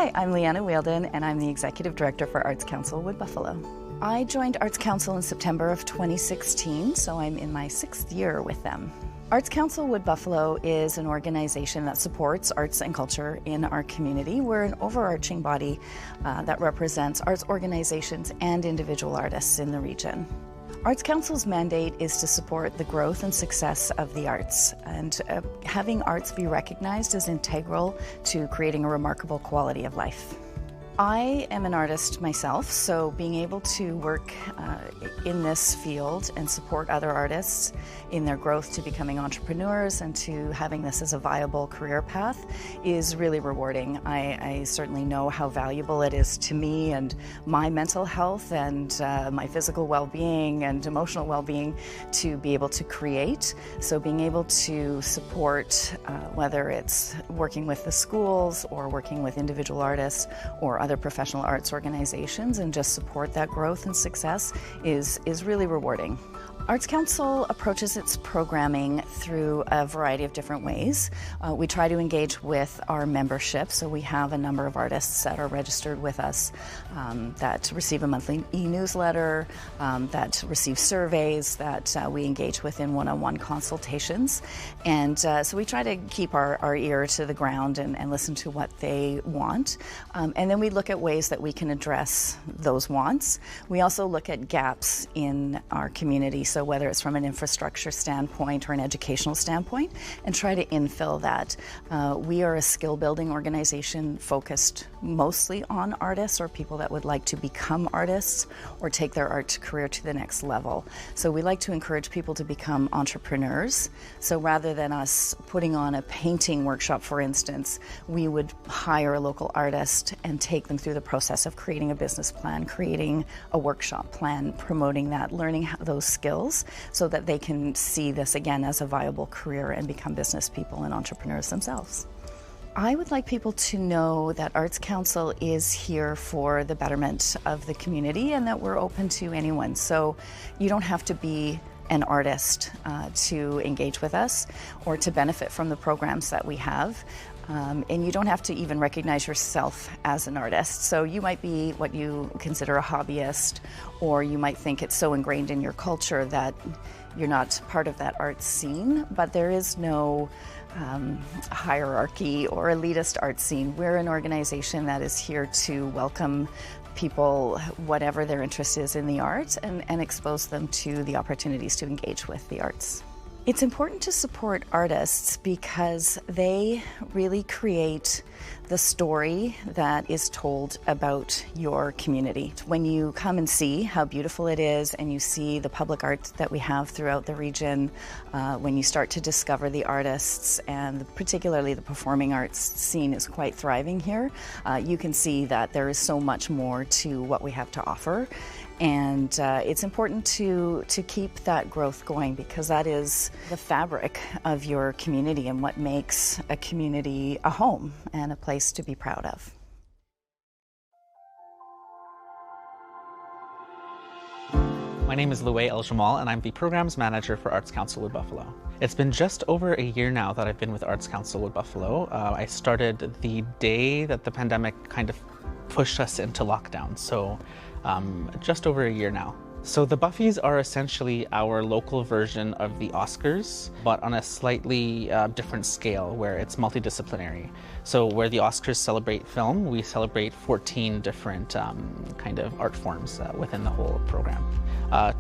Hi, I'm Liana Wheeldon, and I'm the Executive Director for Arts Council Wood Buffalo. I joined Arts Council in September of 2016, so I'm in my 6th year with them. Arts Council Wood Buffalo is an organization that supports arts and culture in our community. We're an overarching body that represents arts organizations and individual artists in the region. Arts Council's mandate is to support the growth and success of the arts, and having arts be recognized is integral to creating a remarkable quality of life. I am an artist myself, so being able to work in this field and support other artists in their growth to becoming entrepreneurs and to having this as a viable career path is really rewarding. I certainly know how valuable it is to me and my mental health and my physical well-being and emotional well-being to be able to create. So being able to support, whether it's working with the schools or working with individual artists or other professional arts organizations and just support that growth and success is really rewarding. Arts Council approaches its programming through a variety of different ways. We try to engage with our membership, so we have a number of artists that are registered with us that receive a monthly e-newsletter, that receive surveys, that we engage with in one-on-one consultations. And so we try to keep our ear to the ground and listen to what they want. And then we look at ways that we can address those wants. We also look at gaps in our community, so whether it's from an infrastructure standpoint or an educational standpoint, and try to infill that. We are a skill building organization focused mostly on artists or people that would like to become artists or take their art career to the next level. So we like to encourage people to become entrepreneurs. So rather than us putting on a painting workshop, for instance, we would hire a local artist and take them through the process of creating a business plan, creating a workshop plan, promoting that, learning those skills so that they can see this again as a viable career and become business people and entrepreneurs themselves. I would like people to know that Arts Council is here for the betterment of the community and that we're open to anyone. So you don't have to be an artist to engage with us or to benefit from the programs that we have. And you don't have to even recognize yourself as an artist. So you might be what you consider a hobbyist, or you might think it's so ingrained in your culture that you're not part of that art scene, but there is no hierarchy or elitist art scene. We're an organization that is here to welcome people, whatever their interest is in the arts, and expose them to the opportunities to engage with the arts. It's important to support artists because they really create the story that is told about your community. When you come and see how beautiful it is and you see the public art that we have throughout the region, when you start to discover the artists and particularly the performing arts scene is quite thriving here, you can see that there is so much more to what we have to offer. And it's important to keep that growth going because that is the fabric of your community and what makes a community a home and a place to be proud of. My name is Luay Eljamal and I'm the Programs Manager for Arts Council Wood Buffalo. It's been just over a year now that I've been with Arts Council Wood Buffalo. I started the day that the pandemic kind of pushed us into lockdown, so just over a year now. So the Buffys are essentially our local version of the Oscars, but on a slightly different scale where it's multidisciplinary. So where the Oscars celebrate film, we celebrate 14 different kind of art forms within the whole program.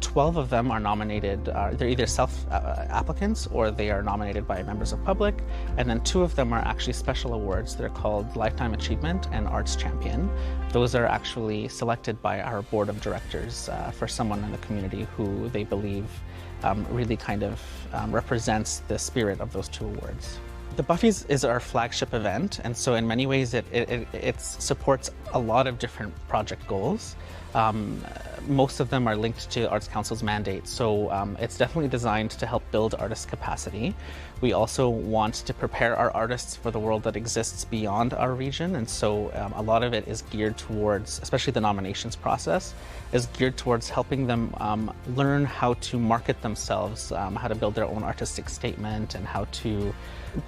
12 of them are nominated, they're either self-applicants or they are nominated by members of public, and then 2 of them are actually special awards. They're called Lifetime Achievement and Arts Champion. Those are actually selected by our board of directors for someone in the community who they believe really kind of represents the spirit of those 2 awards. The Buffys is our flagship event, and so in many ways it supports a lot of different project goals. Most of them are linked to Arts Council's mandate, so it's definitely designed to help build artist capacity. We also want to prepare our artists for the world that exists beyond our region, and so a lot of it is geared towards, especially the nominations process, is geared towards helping them learn how to market themselves, how to build their own artistic statement, and how to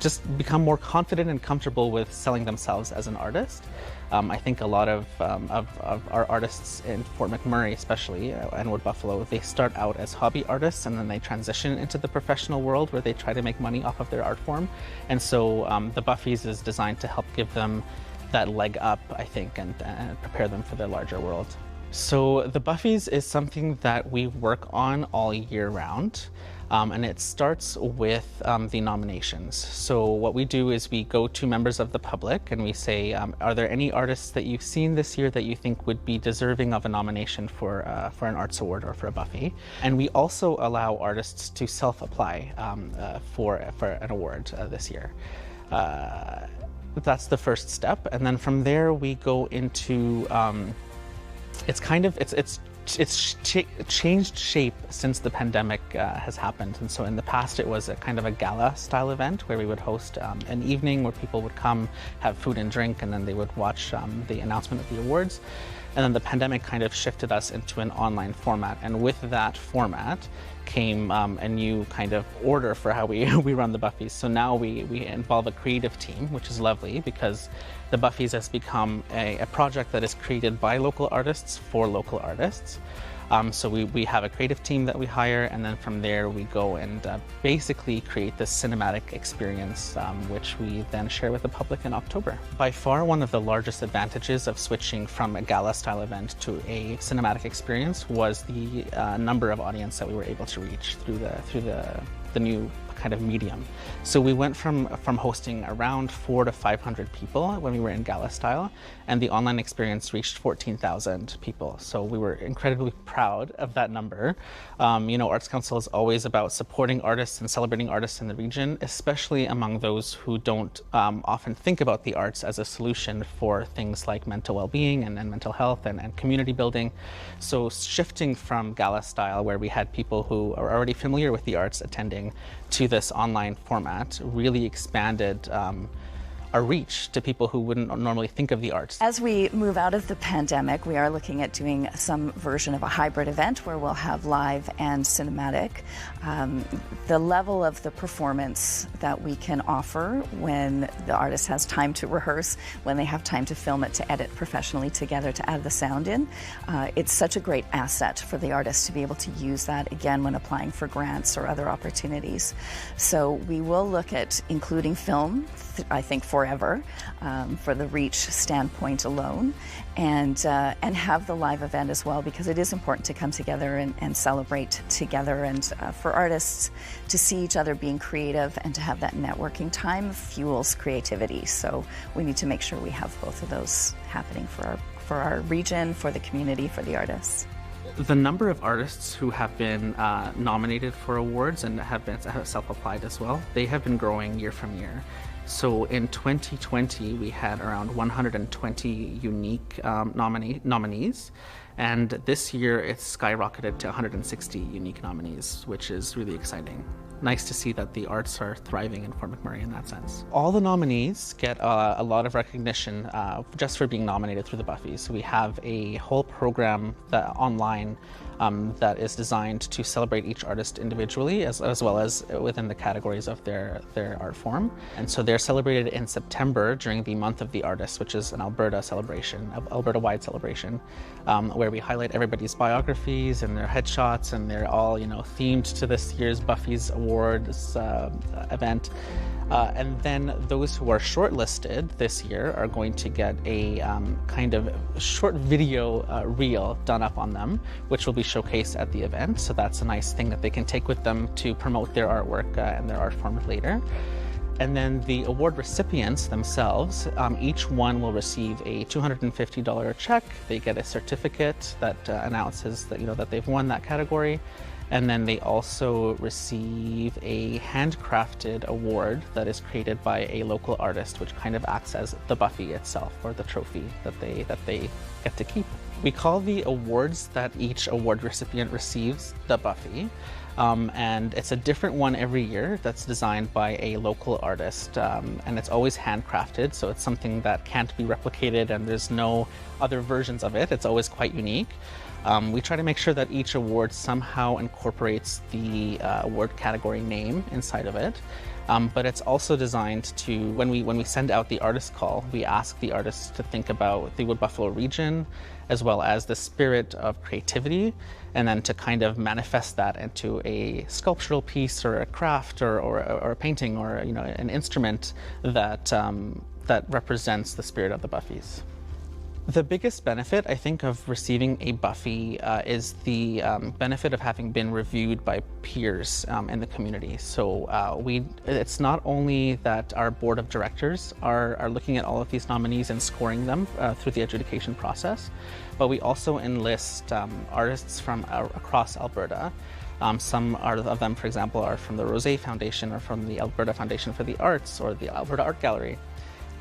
just become more confident and comfortable with selling themselves as an artist. I think a lot of our artists in Fort McMurray especially, and Wood Buffalo, they start out as hobby artists and then they transition into the professional world where they try to make money off of their art form. And so the Buffys is designed to help give them that leg up, I think, and prepare them for the larger world. So the Buffys is something that we work on all year round. And it starts with the nominations. So what we do is we go to members of the public and we say, are there any artists that you've seen this year that you think would be deserving of a nomination for an arts award or for a Buffy? And we also allow artists to self-apply for an award this year. That's the first step. And then from there we go into, it's changed shape since the pandemic has happened. And so in the past it was a kind of a gala style event where we would host an evening where people would come, have food and drink, and then they would watch the announcement of the awards. And then the pandemic kind of shifted us into an online format. And with that format came a new kind of order for how we run the Buffys. So now we involve a creative team, which is lovely because the Buffys has become a project that is created by local artists for local artists. So we have a creative team that we hire, and then from there we go and basically create this cinematic experience, which we then share with the public in October. By far, one of the largest advantages of switching from a gala-style event to a cinematic experience was the number of audience that we were able to reach through the new kind of medium. So we went from hosting around 400 to 500 people when we were in gala style, and the online experience reached 14,000 people. So we were incredibly proud of that number. Arts Council is always about supporting artists and celebrating artists in the region, especially among those who don't often think about the arts as a solution for things like mental well-being and mental health and community building. So shifting from gala style, where we had people who are already familiar with the arts attending, to this online format really expanded our reach to people who wouldn't normally think of the arts. As we move out of the pandemic, we are looking at doing some version of a hybrid event where we'll have live and cinematic. The level of the performance that we can offer when the artist has time to rehearse, when they have time to film it, to edit professionally together, to add the sound in, it's such a great asset for the artist to be able to use that again when applying for grants or other opportunities. So we will look at including film, I think forever, for the reach standpoint alone, and have the live event as well, because it is important to come together and celebrate together, and for artists to see each other being creative and to have that networking time fuels creativity. So we need to make sure we have both of those happening for our region, for the community, for the artists. The number of artists who have been nominated for awards and have self-applied as well, they have been growing year from year. So in 2020, we had around 120 unique nominees, and this year it's skyrocketed to 160 unique nominees, which is really exciting. Nice to see that the arts are thriving in Fort McMurray in that sense. All the nominees get a lot of recognition just for being nominated through the Buffys. So we have a whole program online that is designed to celebrate each artist individually as well as within the categories of their art form. And so they're celebrated in September during the Month of the Artist, which is an Alberta celebration, Alberta-wide celebration, where we highlight everybody's biographies and their headshots, and they're all themed to this year's Buffys Awards event. And then those who are shortlisted this year are going to get a kind of short video reel done up on them, which will be showcased at the event. So that's a nice thing that they can take with them to promote their artwork and their art form later. And then the award recipients themselves, each one will receive a $250 check. They get a certificate that announces that that they've won that category. And then they also receive a handcrafted award that is created by a local artist, which kind of acts as the Buffy itself, or the trophy that they get to keep. We call the awards that each award recipient receives the Buffy. And it's a different one every year that's designed by a local artist, and it's always handcrafted, so it's something that can't be replicated and there's no other versions of it. It's always quite unique. We try to make sure that each award somehow incorporates the award category name inside of it. But it's also designed to, when we send out the artist call, we ask the artists to think about the Wood Buffalo region, as well as the spirit of creativity, and then to kind of manifest that into a sculptural piece or a craft or a painting or an instrument that that represents the spirit of the Buffys. The biggest benefit, I think, of receiving a Buffy is the benefit of having been reviewed by peers in the community. So it's not only that our board of directors are looking at all of these nominees and scoring them through the adjudication process, but we also enlist artists from across Alberta. Some of them, for example, are from the Rosé Foundation or from the Alberta Foundation for the Arts or the Alberta Art Gallery.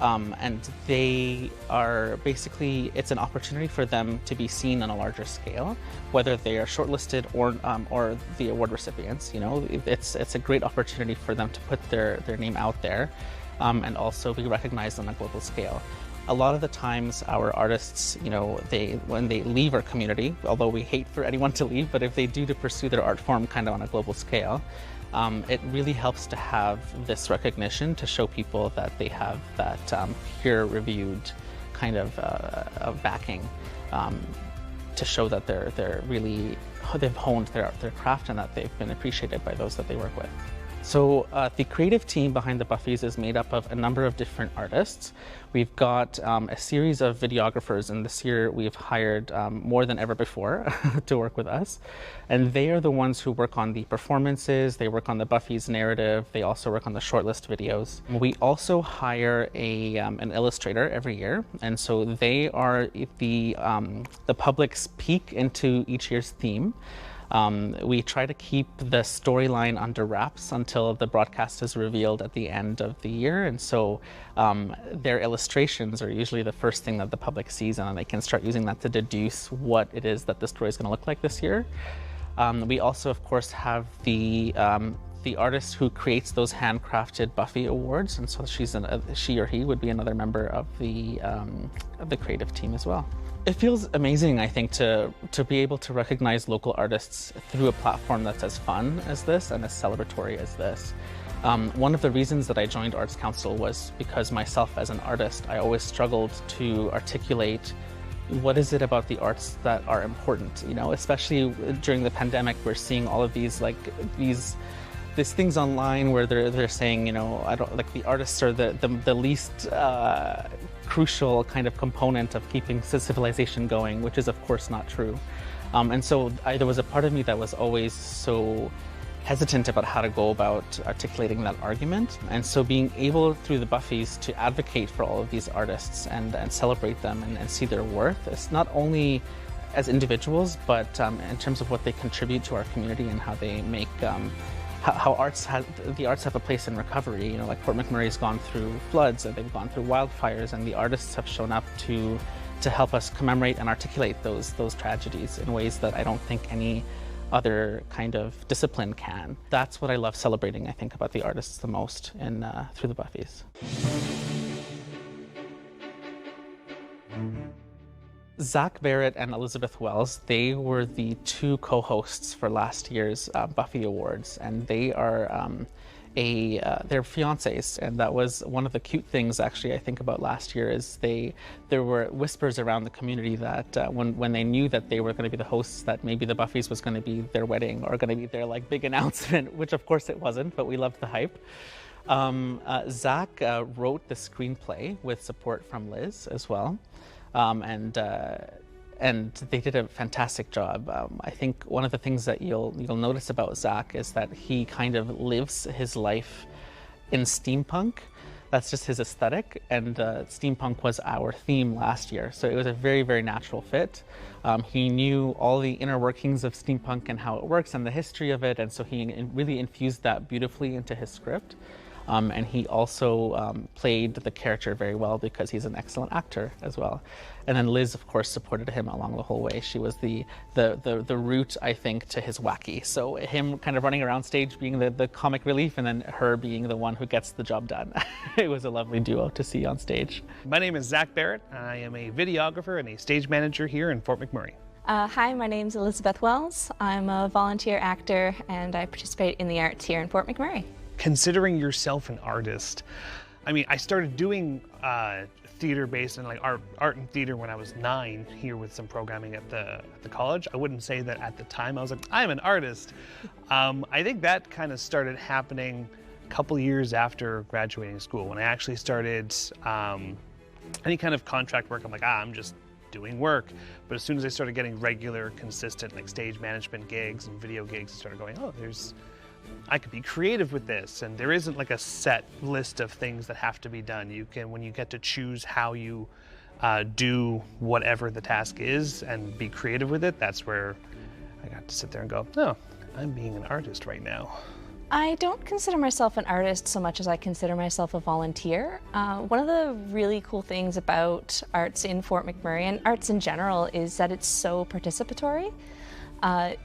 And they are basically, it's an opportunity for them to be seen on a larger scale, whether they are shortlisted or the award recipients. It's a great opportunity for them to put their name out there and also be recognized on a global scale. A lot of the times our artists, when they leave our community, although we hate for anyone to leave, but if they do to pursue their art form kind of on a global scale, it really helps to have this recognition to show people that they have that peer-reviewed kind of backing to show that they've honed their craft and that they've been appreciated by those that they work with. So the creative team behind the Buffys is made up of a number of different artists. We've got a series of videographers, and this year we've hired more than ever before to work with us. And they are the ones who work on the performances, they work on the Buffys narrative, they also work on the shortlist videos. We also hire an illustrator every year, and so they are the public's peek into each year's theme. We try to keep the storyline under wraps until the broadcast is revealed at the end of the year, and so their illustrations are usually the first thing that the public sees, and they can start using that to deduce what it is that the story is going to look like this year. We also, of course, have the artist who creates those handcrafted Buffy Awards, and so she or he would be another member of the creative team as well. It feels amazing, I think, to be able to recognize local artists through a platform that's as fun as this and as celebratory as this. One of the reasons that I joined Arts Council was because myself as an artist, I always struggled to articulate what is it about the arts that are important, especially during the pandemic. We're seeing all of these things online where they're saying, I don't like the artists are the least crucial kind of component of keeping civilization going, which is of course not true. And so there was a part of me that was always so hesitant about how to go about articulating that argument. And so being able through the Buffys to advocate for all of these artists and celebrate them and see their worth, it's not only as individuals, but in terms of what they contribute to our community and how they make how the arts have a place in recovery. Like Fort McMurray's gone through floods and they've gone through wildfires, and the artists have shown up to help us commemorate and articulate those tragedies in ways that I don't think any other kind of discipline can. That's what I love celebrating, I think, about the artists the most through the Buffys. Zach Barrett and Elizabeth Wells, they were the two co-hosts for last year's Buffy Awards, and they are they're fiancés, and that was one of the cute things, actually, I think about last year is there were whispers around the community that when they knew that they were going to be the hosts, that maybe the Buffys was going to be their wedding or going to be their big announcement, which of course it wasn't, but we loved the hype. Zach wrote the screenplay with support from Liz as well. And they did a fantastic job. I think one of the things that you'll notice about Zach is that he kind of lives his life in steampunk. That's just his aesthetic, and steampunk was our theme last year, so it was a very, very natural fit. He knew all the inner workings of steampunk and how it works and the history of it, and so he really infused that beautifully into his script. And he also played the character very well because he's an excellent actor as well. And then Liz, of course, supported him along the whole way. She was the root, I think, to his wacky. So him kind of running around stage being the comic relief, and then her being the one who gets the job done. It was a lovely duo to see on stage. My name is Zach Barrett. I am a videographer and a stage manager here in Fort McMurray. Hi, my name's Elizabeth Wells. I'm a volunteer actor and I participate in the arts here in Fort McMurray. Considering yourself an artist, I mean, I started doing theater based and like art and theater when I was 9 here with some programming at the college. I wouldn't say that at the time I was like, I'm an artist. I think that kind of started happening a couple years after graduating school when I actually started any kind of contract work. I'm like, I'm just doing work. But as soon as I started getting regular, consistent like stage management gigs and video gigs, I started going, oh, I could be creative with this, and there isn't like a set list of things that have to be done. You can, when you get to choose how you do whatever the task is and be creative with it, that's where I got to sit there and go, oh, I'm being an artist right now. I don't consider myself an artist so much as I consider myself a volunteer. One of the really cool things about arts in Fort McMurray and arts in general is that it's so participatory.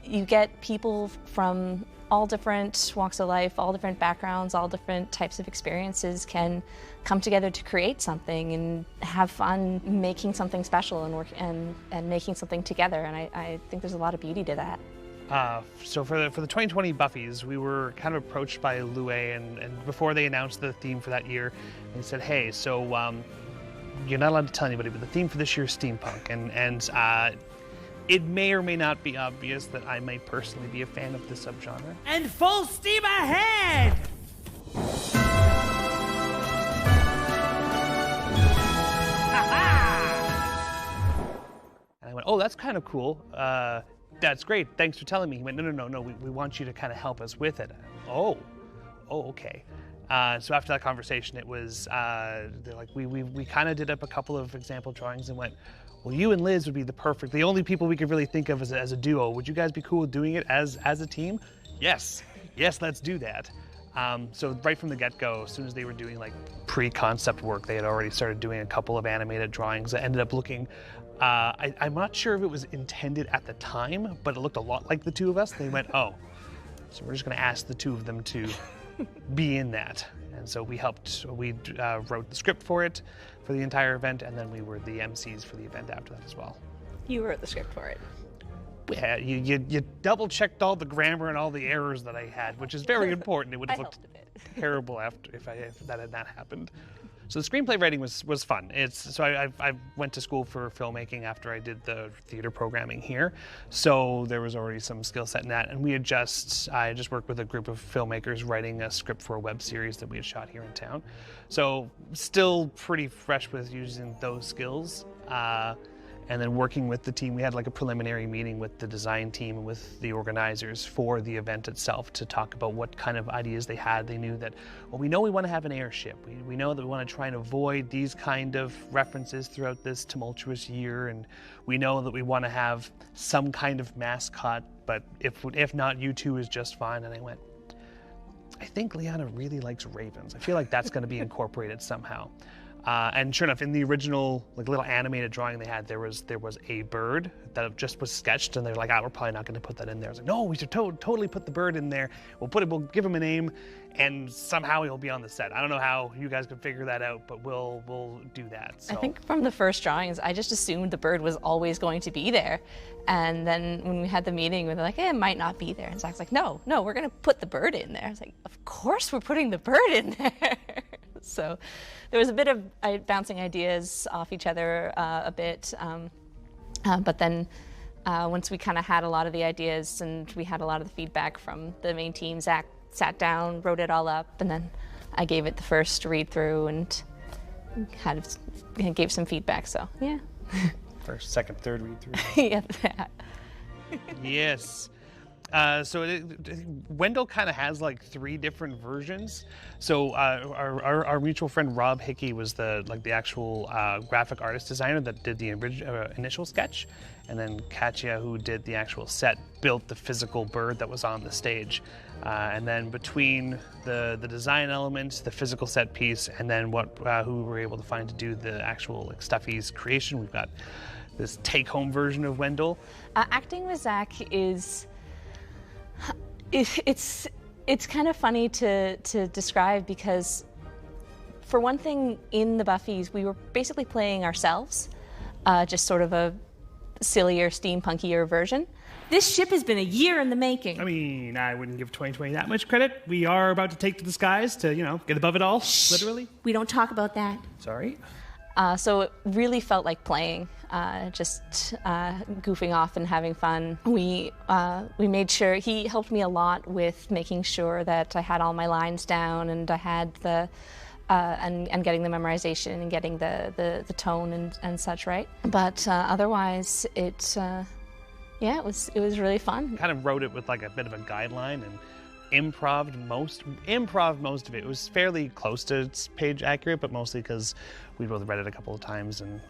You get people from all different walks of life, all different backgrounds, all different types of experiences can come together to create something and have fun making something special and making something together. And I think there's a lot of beauty to that. So for the 2020 Buffys, we were kind of approached by Luay, and before they announced the theme for that year, they said, hey, so you're not allowed to tell anybody, but the theme for this year is steampunk, and it may or may not be obvious that I may personally be a fan of this subgenre. And full steam ahead! And I went, oh, that's kind of cool. That's great, thanks for telling me. He went, no, we want you to kind of help us with it. Oh, okay. So after that conversation, it was, they're like, we kind of did up a couple of example drawings and went, well, you and Liz would be the only people we could really think of as a duo. Would you guys be cool with doing it as a team? Yes, let's do that. So right from the get-go, as soon as they were doing like pre-concept work, they had already started doing a couple of animated drawings that ended up looking, I'm not sure if it was intended at the time, but it looked a lot like the two of us. They went, oh, so we're just gonna ask the two of them to be in that. And so we wrote the script for it for the entire event, and then we were the MCs for the event after that as well. You wrote the script for it. Yeah, you double-checked all the grammar and all the errors that I had, which is very important. It would have looked terrible if that had not happened. So the screenplay writing was fun. I went to school for filmmaking after I did the theater programming here, so there was already some skill set in that. And I just worked with a group of filmmakers writing a script for a web series that we had shot here in town. So still pretty fresh with using those skills. And then working with the team, we had like a preliminary meeting with the design team and with the organizers for the event itself to talk about what kind of ideas they had. They knew that, well, we know we want to have an airship. We know that we want to try and avoid these kind of references throughout this tumultuous year. And we know that we want to have some kind of mascot, but if not, U2 is just fine. And I went, I think Liana really likes ravens. I feel like that's going to be incorporated somehow. And sure enough, in the original like little animated drawing they had, there was a bird that just was sketched, and they're like, we're probably not going to put that in there. I was like, no, we should totally put the bird in there. We'll give him a name, and somehow he'll be on the set. I don't know how you guys can figure that out, but we'll do that. So. I think from the first drawings, I just assumed the bird was always going to be there. And then when we had the meeting, we were like, it might not be there. And Zach's like, no, we're going to put the bird in there. I was like, of course we're putting the bird in there. So there was a bit of bouncing ideas off each other a bit, but then once we kind of had a lot of the ideas and we had a lot of the feedback from the main team, Zach sat down, wrote it all up, and then I gave it the first read through and kind of gave some feedback, so yeah. First, second, third read through. Yeah, that. Yes. So Wendell kind of has like 3 different versions. So our mutual friend Rob Hickey was the actual graphic artist designer that did the initial sketch, and then Katya, who did the actual set, built the physical bird that was on the stage. And then between the design elements, the physical set piece, and then who we were able to find to do the actual like Stuffy's creation, we've got this take-home version of Wendell. Acting with Zach is. It's kind of funny to describe because, for one thing, in the Buffys, we were basically playing ourselves, just sort of a sillier, steampunkier version. This ship has been a year in the making. I mean, I wouldn't give 2020 that much credit. We are about to take to the skies to, get above it all, literally. We don't talk about that. Sorry. So it really felt like playing, just goofing off and having fun. We made sure, he helped me a lot with making sure that I had all my lines down and I had the, and getting the memorization and getting the tone and such right. But otherwise, it was really fun. Kind of wrote it with like a bit of a guideline and improv most of it. It was fairly close to its page accurate, but mostly because we both read it a couple of times and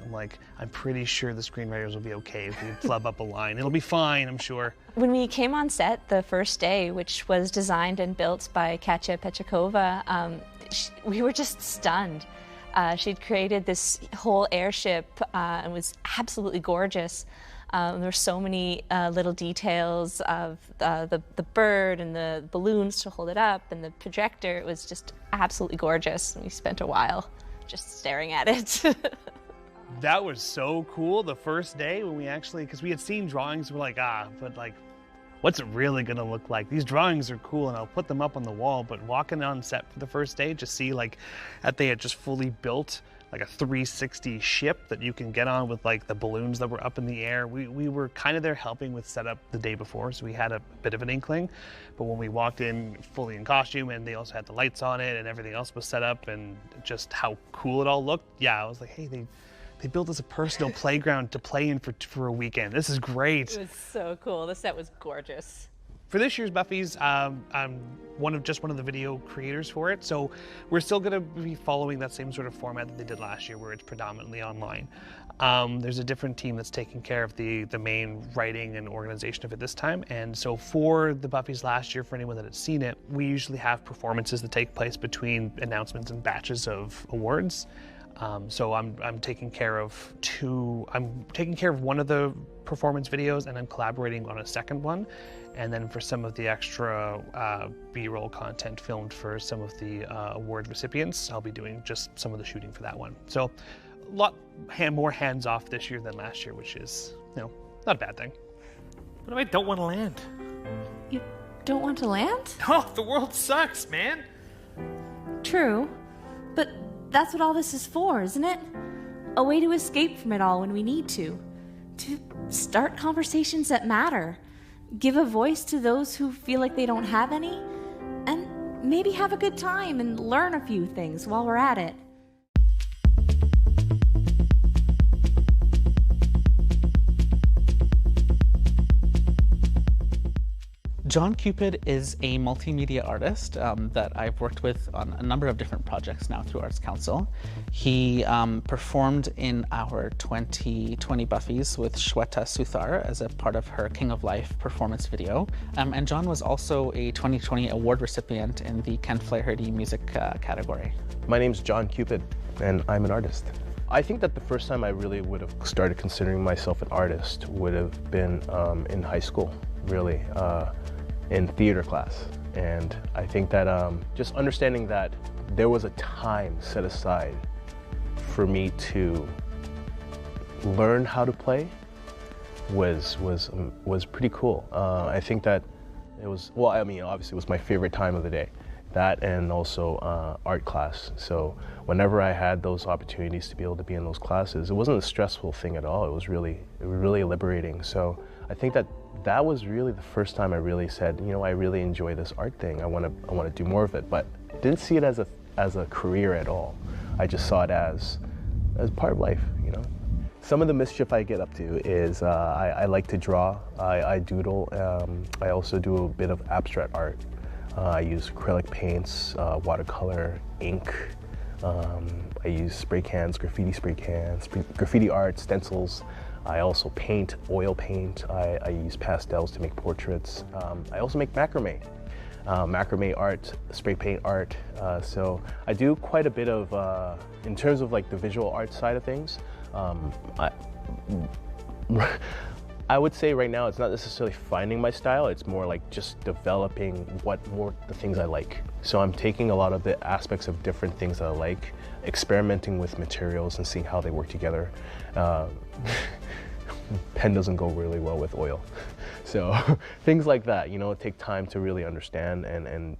I'm pretty sure the screenwriters will be okay if we flub up a line. It'll be fine, I'm sure. When we came on set the first day, which was designed and built by Katya Pechakova, we were just stunned. She'd created this whole airship and was absolutely gorgeous. There were so many little details of the bird and the balloons to hold it up and the projector. It was just absolutely gorgeous. And we spent a while just staring at it. That was so cool the first day when we actually, because we had seen drawings, we're like, but what's it really gonna look like? These drawings are cool and I'll put them up on the wall, but walking on set for the first day, just see that they had just fully built like a 360 ship that you can get on with like the balloons that were up in the air. We were kind of there helping with setup the day before, so we had a bit of an inkling. But when we walked in fully in costume and they also had the lights on it and everything else was set up and just how cool it all looked, I was like, hey, they built us a personal playground to play in for a weekend. This is great. It was so cool. The set was gorgeous. For this year's Buffys, I'm one of the video creators for it, so we're still going to be following that same sort of format that they did last year, where it's predominantly online. There's a different team that's taking care of the main writing and organization of it this time, and so for the Buffys last year, for anyone that has seen it, we usually have performances that take place between announcements and batches of awards. So I'm taking care of one of the performance videos, and I'm collaborating on a second one. And then for some of the extra B-roll content filmed for some of the award recipients, I'll be doing just some of the shooting for that one. So a lot more hands-off this year than last year, which is, not a bad thing. What if I don't want to land? You don't want to land? Oh, the world sucks, man. True, but that's what all this is for, isn't it? A way to escape from it all when we need to start conversations that matter. Give a voice to those who feel like they don't have any, and maybe have a good time and learn a few things while we're at it. Jon Qpid is a multimedia artist that I've worked with on a number of different projects now through Arts Council. He performed in our 2020 Buffys with Shweta Suthar as a part of her King of Life performance video. And Jon was also a 2020 award recipient in the Ken Flaherty music category. My name's Jon Qpid, and I'm an artist. I think that the first time I really would have started considering myself an artist would have been in high school, really. In theater class. And I think that just understanding that there was a time set aside for me to learn how to play was pretty cool. I think that it was, obviously it was my favorite time of the day. That and also art class. So whenever I had those opportunities to be able to be in those classes, it wasn't a stressful thing at all. It was really liberating. So I think that was really the first time I really said, I really enjoy this art thing. I want to do more of it, but didn't see it as a career at all. I just saw it as part of life, Some of the mischief I get up to is I like to draw. I doodle. I also do a bit of abstract art. I use acrylic paints, watercolor, ink. I use spray cans, graffiti art, stencils. I also paint, oil paint. I use pastels to make portraits. I also make macrame. Macrame art, spray paint art. So I do quite a bit of, in terms of like the visual art side of things, I would say right now it's not necessarily finding my style, it's more like just developing the things I like. So I'm taking a lot of the aspects of different things that I like, experimenting with materials and seeing how they work together. pen doesn't go really well with oil. So things like that, take time to really understand, and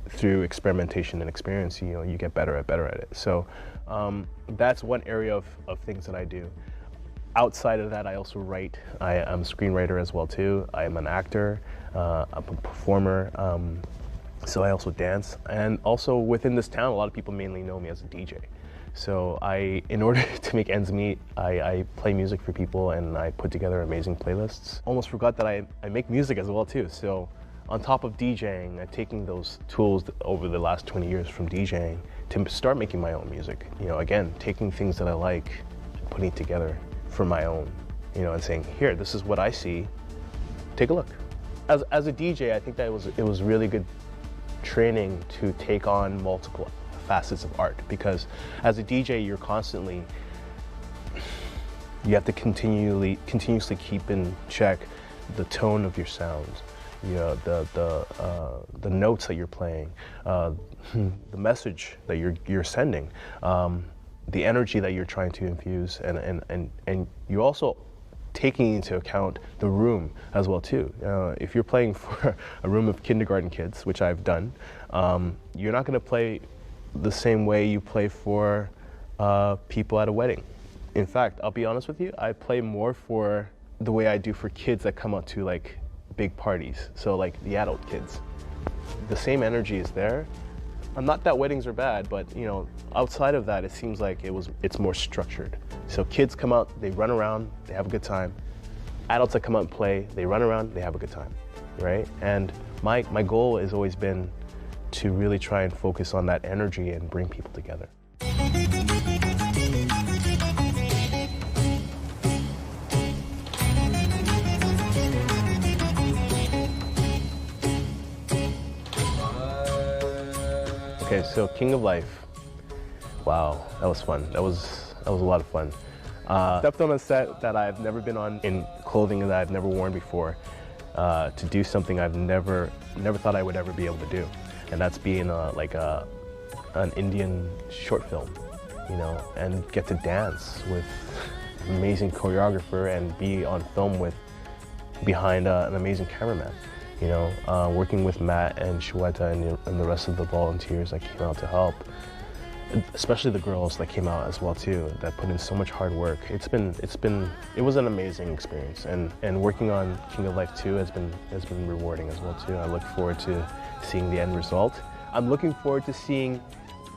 through experimentation and experience, you get better at it. So that's one area of things that I do. Outside of that, I also write. I'm a screenwriter as well too. I'm an actor, I'm a performer, so I also dance. And also within this town, a lot of people mainly know me as a DJ. So in order to make ends meet, I play music for people, and I put together amazing playlists. Almost forgot that I make music as well too. So on top of DJing, I'm taking those tools over the last 20 years from DJing to start making my own music. Again, taking things that I like, putting it together for my own, and saying, here, this is what I see, take a look. As a DJ, I think that it was really good training to take on multiple facets of art, because as a DJ, you're constantly, you have to continuously keep in check the tone of your sounds, the notes that you're playing, the message that you're sending, the energy that you're trying to infuse, and you're also taking into account the room as well too. If you're playing for a room of kindergarten kids, which I've done, you're not going to play the same way you play for people at a wedding. In fact, I'll be honest with you, I play more for the way I do for kids that come out to like big parties, so like the adult kids. The same energy is there. Not that weddings are bad, but outside of that, it seems like it's more structured. So kids come out, they run around, they have a good time. Adults that come out and play, they run around, they have a good time, right? And my goal has always been to really try and focus on that energy and bring people together. Okay, so King of Life. Wow, that was fun. That was a lot of fun. Stepped on a set that I've never been on, in clothing that I've never worn before, to do something I've never thought I would ever be able to do, and that's being an Indian short film, and get to dance with an amazing choreographer and be on film behind an amazing cameraman. Working with Matt and Shweta and the rest of the volunteers that came out to help, especially the girls that came out as well too, that put in so much hard work. It was an amazing experience, and working on King of Life 2 has been rewarding as well too. I look forward to seeing the end result. I'm looking forward to seeing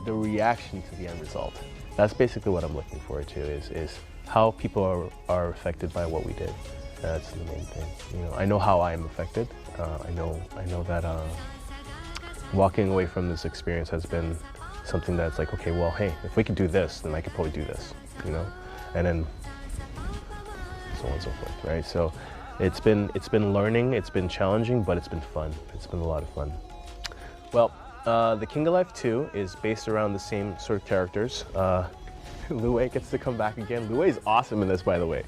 the reaction to the end result. That's basically what I'm looking forward to, is how people are affected by what we did. That's the main thing. I know how I am affected. I know that walking away from this experience has been something that's like, okay, well, hey, if we could do this, then I could probably do this, and then so on and so forth, right? So it's been learning, it's been challenging, but it's been fun. It's been a lot of fun. Well, the King of Life 2 is based around the same sort of characters. Luay gets to come back again. Luay is awesome in this, by the way.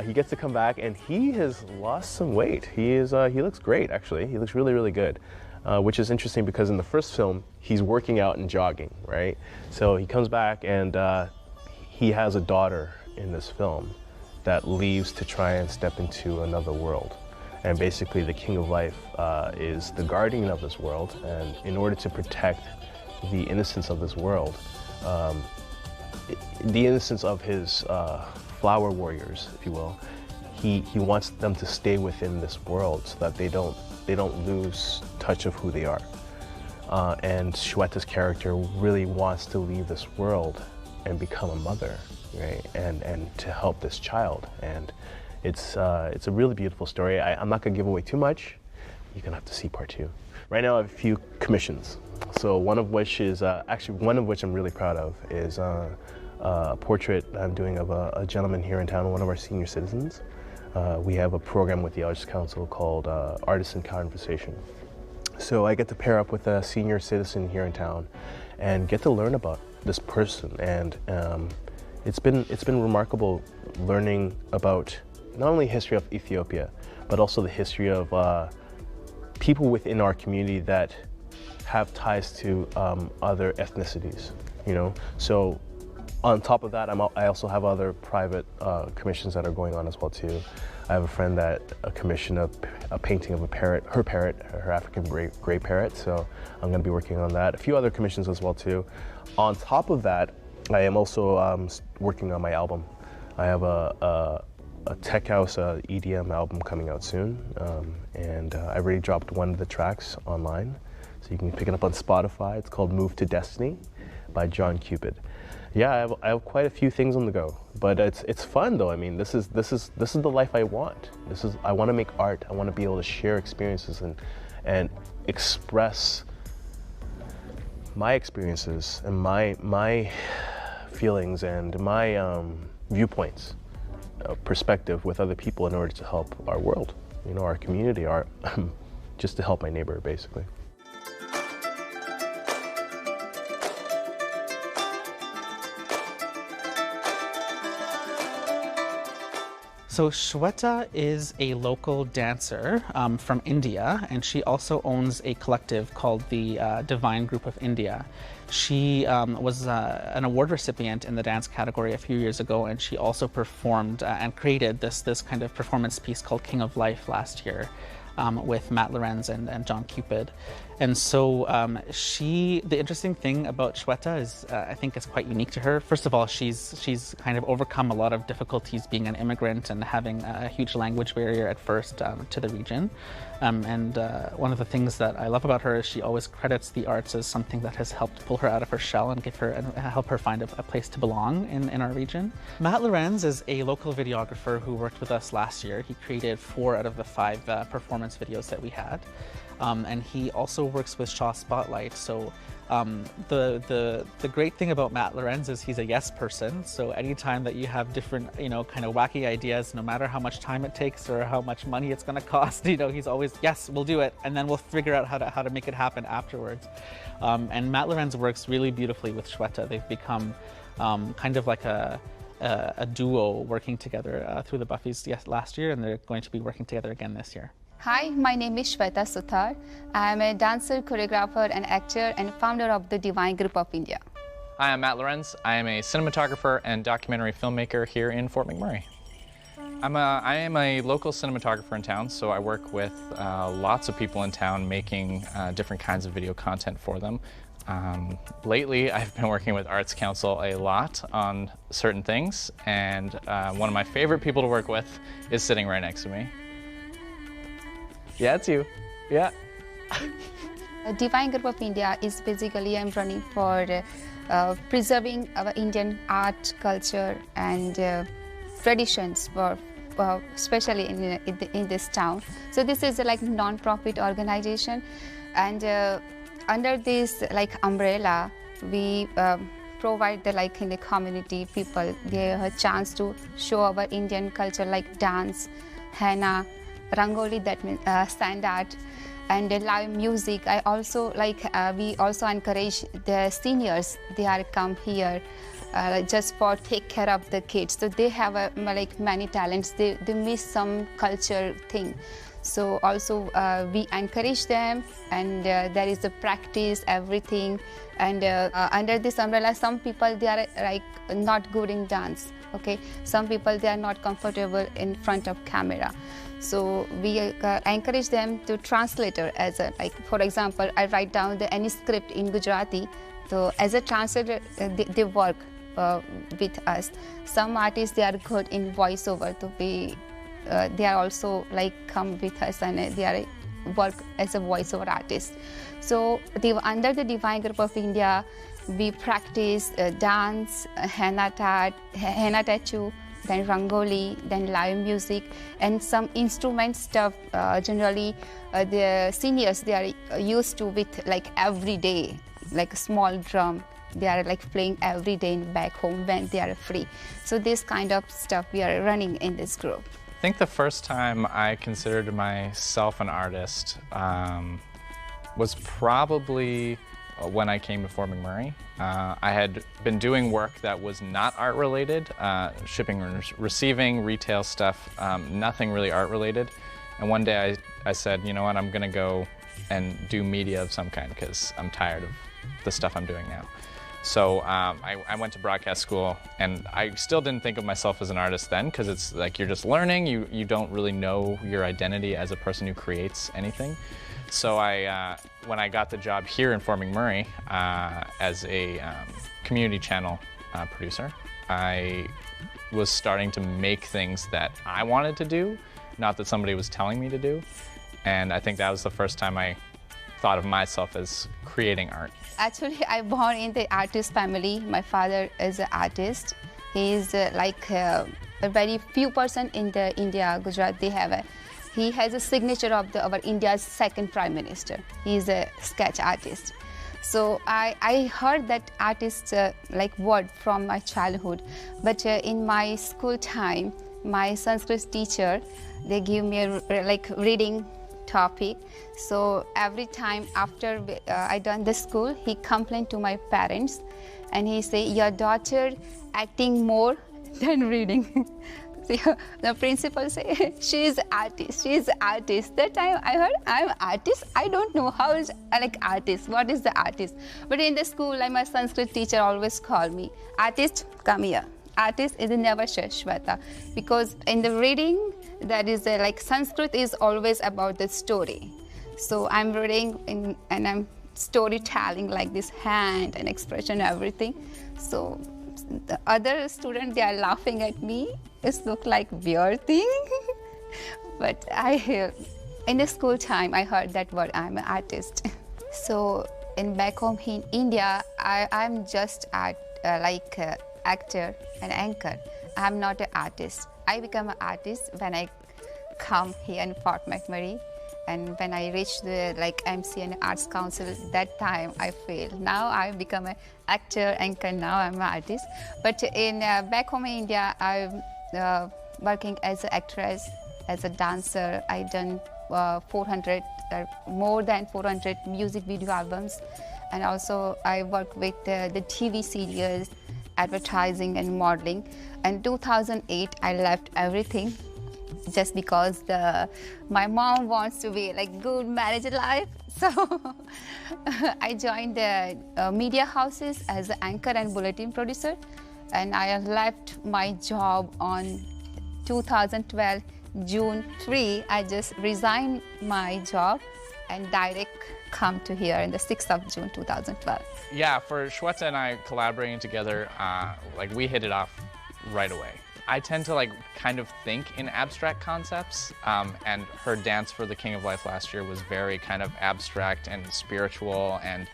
He gets to come back, and he has lost some weight. He looks great, actually. He looks really, really good, which is interesting because in the first film, he's working out and jogging, right? So he comes back, and he has a daughter in this film that leaves to try and step into another world. And basically, the King of Life is the guardian of this world, and in order to protect the innocence of this world, the innocence of his flower warriors, if you will, he wants them to stay within this world so that they don't lose touch of who they are. And Shweta's character really wants to leave this world and become a mother, right? And to help this child. And it's a really beautiful story. I'm not gonna give away too much. You're gonna have to see part 2. Right now I have a few commissions. So one of which I'm really proud of is a portrait I'm doing of a gentleman here in town, one of our senior citizens. We have a program with the Arts Council called Artists in Conversation. So I get to pair up with a senior citizen here in town and get to learn about this person. And it's been remarkable learning about not only the history of Ethiopia, but also the history of people within our community that have ties to other ethnicities, So On top of that, I also have other private commissions that are going on as well too. I have a friend that commissioned a painting of a parrot, her African gray parrot, so I'm going to be working on that. A few other commissions as well too. On top of that, I am also working on my album. I have a tech house EDM album coming out soon, and I already dropped one of the tracks online, so you can pick it up on Spotify. It's called Move to Destiny by Jon Qpid. Yeah, I have quite a few things on the go, but it's fun though. I mean, this is the life I want. I want to make art. I want to be able to share experiences and express my experiences and my feelings and my viewpoints, perspective with other people in order to help our world, our community, just to help my neighbor, basically. So Shweta is a local dancer from India, and she also owns a collective called the Divine Group of India. She was an award recipient in the dance category a few years ago, and she also performed and created this kind of performance piece called King of Life last year with Matt Lorenz and Jon Qpid. And so the interesting thing about Shweta is, I think it's quite unique to her. First of all, she's kind of overcome a lot of difficulties being an immigrant and having a huge language barrier at first to the region. And one of the things that I love about her is she always credits the arts as something that has helped pull her out of her shell and help her find a place to belong in our region. Matt Lorenz is a local videographer who worked with us last year. He created 4 out of the 5 performance videos that we had. And he also works with Shaw Spotlight. So the great thing about Matt Lorenz is he's a yes person. So anytime that you have different, kind of wacky ideas, no matter how much time it takes or how much money it's going to cost, he's always, yes, we'll do it. And then we'll figure out how to make it happen afterwards. And Matt Lorenz works really beautifully with Shweta. They've become kind of like a duo working together through the Buffys last year, and they're going to be working together again this year. Hi, my name is Shweta Suthar. I am a dancer, choreographer, and actor, and founder of the Divine Group of India. Hi, I'm Matt Lorenz. I am a cinematographer and documentary filmmaker here in Fort McMurray. I am a local cinematographer in town, so I work with lots of people in town making different kinds of video content for them. Lately, I've been working with Arts Council a lot on certain things, and one of my favorite people to work with is sitting right next to me. Yeah, it's you. Yeah. Divine Group of India is basically, I'm running for preserving our Indian art, culture, and traditions, especially in this town. So this is a non-profit organization, and under this umbrella, we provide in the community people a chance to show our Indian culture like dance, henna, Rangoli, that means sand art, and live music. I also we also encourage the seniors. They are come here just for take care of the kids. So they have many talents. They miss some culture thing. So also we encourage them, and there is a practice everything. And under this umbrella, some people they are not good in dance. Okay, some people they are not comfortable in front of camera. So we encourage them to translate as for example, I write down any script in Gujarati. So as a translator, they work with us. Some artists they are good in voiceover. So they are also come with us, and they are work as a voiceover artist. So under the Divine Group of India, we practice dance, henna tattoo, then rangoli, then live music, and some instrument stuff. Generally, the seniors they are used to with every day, like a small drum. They are playing every day back home when they are free. So this kind of stuff we are running in this group. I think the first time I considered myself an artist was probably when I came to Fort McMurray. I had been doing work that was not art related, shipping and receiving, retail stuff, nothing really art related. And one day I said, you know what, I'm gonna go and do media of some kind because I'm tired of the stuff I'm doing now. So I went to broadcast school, and I still didn't think of myself as an artist then, because it's like you're just learning, you don't really know your identity as a person who creates anything. So when I got the job here in Fort McMurray as a community channel producer, I was starting to make things that I wanted to do, not that somebody was telling me to do. And I think that was the first time I thought of myself as creating art. Actually, I born in the artist family. My father is an artist. He is like a very few person in the India, Gujarat. He has a signature of our India's second prime minister. He is a sketch artist. So I heard that artist like word from my childhood. But in my school time, my Sanskrit teacher, they give me a like reading topic. So every time after I done the school, he complained to my parents, and he say, your daughter acting more than reading. So the principal say, she is artist, she is artist. That time I heard, I'm artist. I don't know how is like artist. What is the artist? But in the school, like my Sanskrit teacher always called me, artist, come here. Artist is never Shweta, because in the reading, that is like Sanskrit is always about the story. So I'm reading and I'm storytelling like this hand and expression, everything. So the other students, they are laughing at me. It look like weird thing. But in the school time, I heard that word, I'm an artist. So back home in India, I'm just actor and anchor. I'm not an artist. I become an artist when I come here in Fort McMurray, and when I reach the MC and Arts Council, that time I failed. Now I become an actor, anchor. Now I'm an artist. But in back home in India, I'm working as an actress, as a dancer. I done 400, more than 400 music video albums, and also I work with the TV serials, advertising and modeling. In 2008, I left everything just because my mom wants to be like good marriage life. So I joined the media houses as an anchor and bulletin producer, and I left my job on 2012 June 3. I just resigned my job and direct come to here in the 6th of June 2012. Yeah, for Shweta and I collaborating together, we hit it off right away. I tend to kind of think in abstract concepts, and her dance for the King of Life last year was very kind of abstract and spiritual, and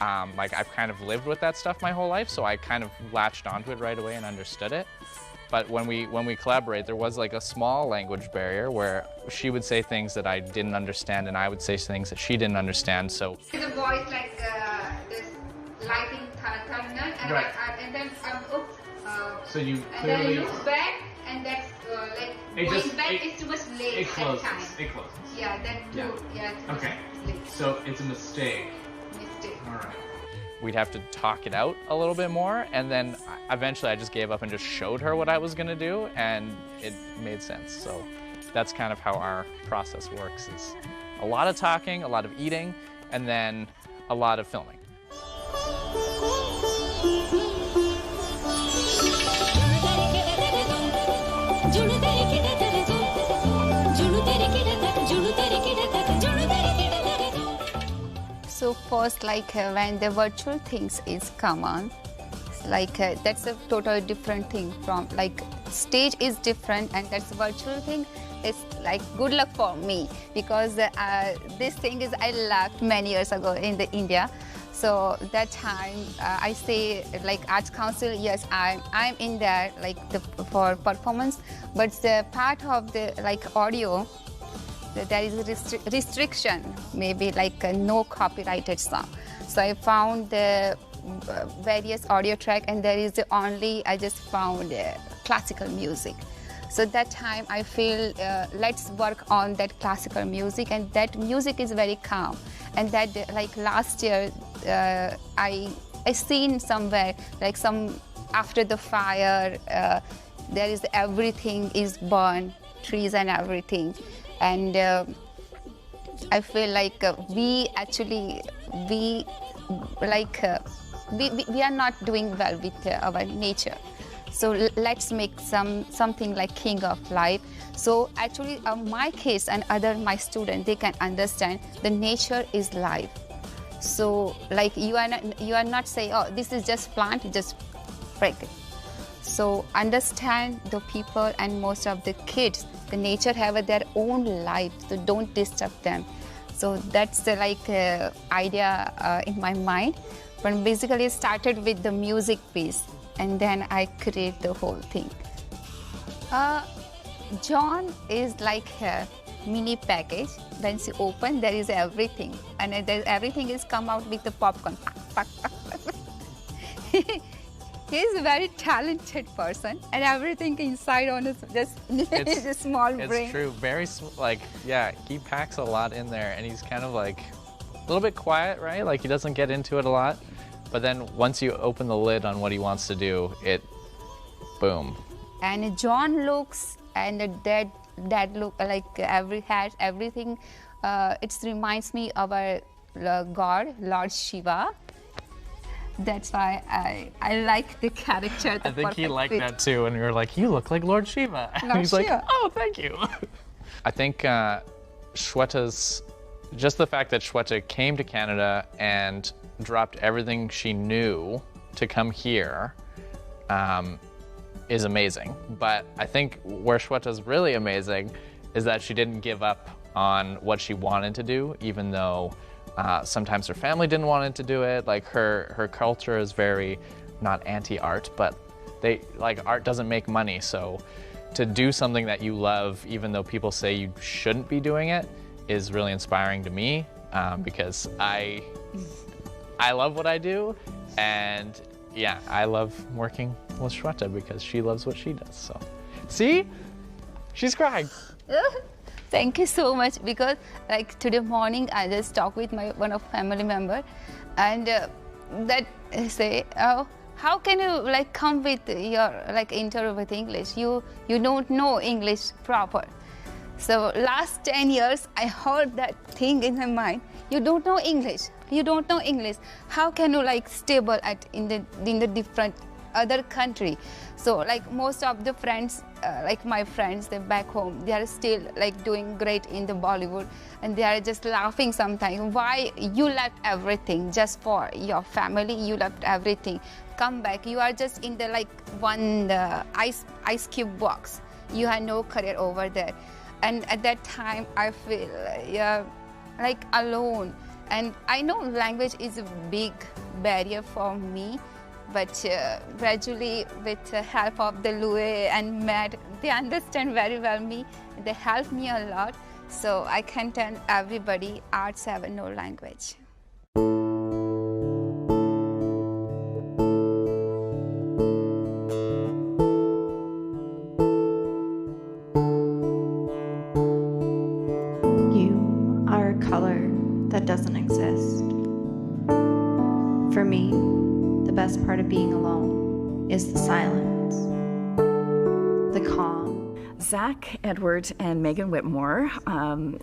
I've kind of lived with that stuff my whole life, so I kind of latched onto it right away and understood it. But when we collaborate, there was a small language barrier where she would say things that I didn't understand, and I would say things that she didn't understand. So the voice this lighting terminal, and right. And then oops. So you and clearly then look back, and that's going back is too much late. It closes. At time. It closes. Yeah, that too. Yeah. Okay. Late. So it's a mistake. Mistake. All right. We'd have to talk it out a little bit more, and then eventually I just gave up and just showed her what I was going to do, and it made sense. So that's kind of how our process works. It's a lot of talking, a lot of eating, and then a lot of filming. So first, when the virtual things is come on, that's a totally different thing from stage is different, and that's a virtual thing. It's good luck for me, because this thing is I left many years ago in India. So that time I say Arts Council, yes, I'm in there for performance, but the part of the audio, there is a restriction, maybe a no copyrighted song. So I found the various audio track, and there is I just found classical music. So that time I feel let's work on that classical music, and that music is very calm. And that last year I seen somewhere some after the fire there is everything is burned, trees and everything. And I feel we we are not doing well with our nature. So let's make something like King of Life. So actually my kids and my students, they can understand the nature is life. So like you are not saying, oh, this is just plant, just break it. So understand the people and most of the kids, the nature have their own life, so don't disturb them. So that's the idea in my mind. But basically it started with the music piece, and then I create the whole thing. Jon is like a mini package. Once you open, there is everything, and everything is come out with the popcorn. He's a very talented person, and everything inside on is just a small brain. It's true. Very he packs a lot in there, and he's kind of like a little bit quiet, right? Like he doesn't get into it a lot, but then once you open the lid on what he wants to do, boom. And Jon looks and that look like everything. It reminds me of our God, Lord Shiva. That's why I like the character. I think he liked that too, and we were like, you look like Lord Shiva. And he's like, oh, thank you. I think Shweta's, just the fact that Shweta came to Canada and dropped everything she knew to come here is amazing. But I think where Shweta's really amazing is that she didn't give up on what she wanted to do, even though sometimes her family didn't want it to do it. Like her culture is very, not anti-art, but art doesn't make money. So to do something that you love, even though people say you shouldn't be doing it, is really inspiring to me because I love what I do, and yeah, I love working with Shweta because she loves what she does. So, see, she's crying. Thank you so much, because like today morning I just talked with one of family member, and that say, oh, how can you come with your interview with English? You don't know English proper. So last 10 years I heard that thing in my mind. You don't know English. You don't know English. How can you stable in the different other country? So most of the friends, my friends, they're back home, they are still doing great in the Bollywood, and they are just laughing sometimes. Why you left everything just for your family? You left everything. Come back. You are just in the one ice cube box. You had no career over there. And at that time, I feel alone. And I know language is a big barrier for me, but gradually with the help of the Luay and Matt, they understand very well me. They help me a lot. So I can tell everybody, arts have no language. You are a color that doesn't exist. For me, the best part of being alone is the silence, the calm. Xach Edward and Meghan Whitmore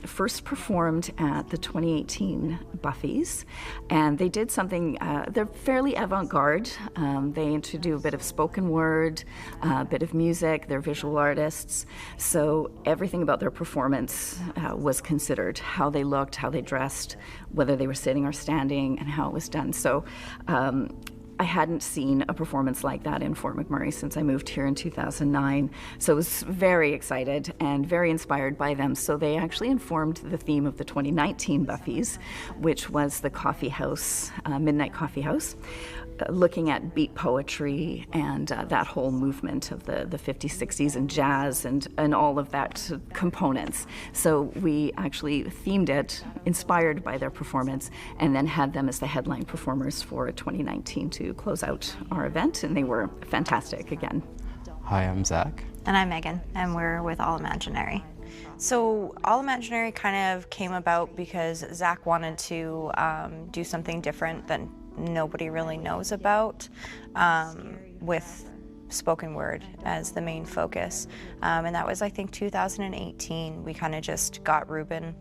first performed at the 2018 Buffys, and they did something, they're fairly avant-garde. They do a bit of spoken word, a bit of music, they're visual artists, so everything about their performance was considered, how they looked, how they dressed, whether they were sitting or standing, and how it was done. So I hadn't seen a performance like that in Fort McMurray since I moved here in 2009. So I was very excited and very inspired by them. So they actually informed the theme of the 2019 Buffys, which was the coffee house, Midnight Coffee House, looking at beat poetry and that whole movement of the 50s, 60s and jazz and all of that components. So we actually themed it, inspired by their performance, and then had them as the headline performers for 2019 to close out our event, and they were fantastic again. Hi, I'm Zach. And I'm Megan, and we're with All Imaginary. So All Imaginary kind of came about because Zach wanted to do something different that nobody really knows about, with spoken word as the main focus. And that was, I think, 2018. We kind of just got Ruben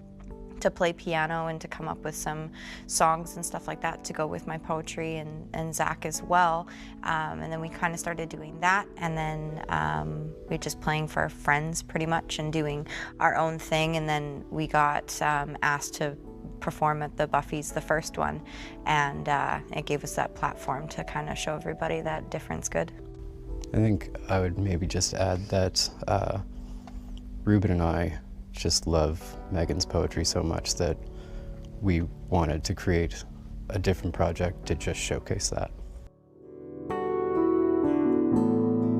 to play piano and to come up with some songs and stuff like that to go with my poetry, and Zach as well. And then we kind of started doing that, and then we were just playing for our friends pretty much and doing our own thing, and then we got asked to perform at the Buffys, the first one, and it gave us that platform to kind of show everybody that different's good. I think I would maybe just add that Ruben and I just love Meghan's poetry so much that we wanted to create a different project to just showcase that.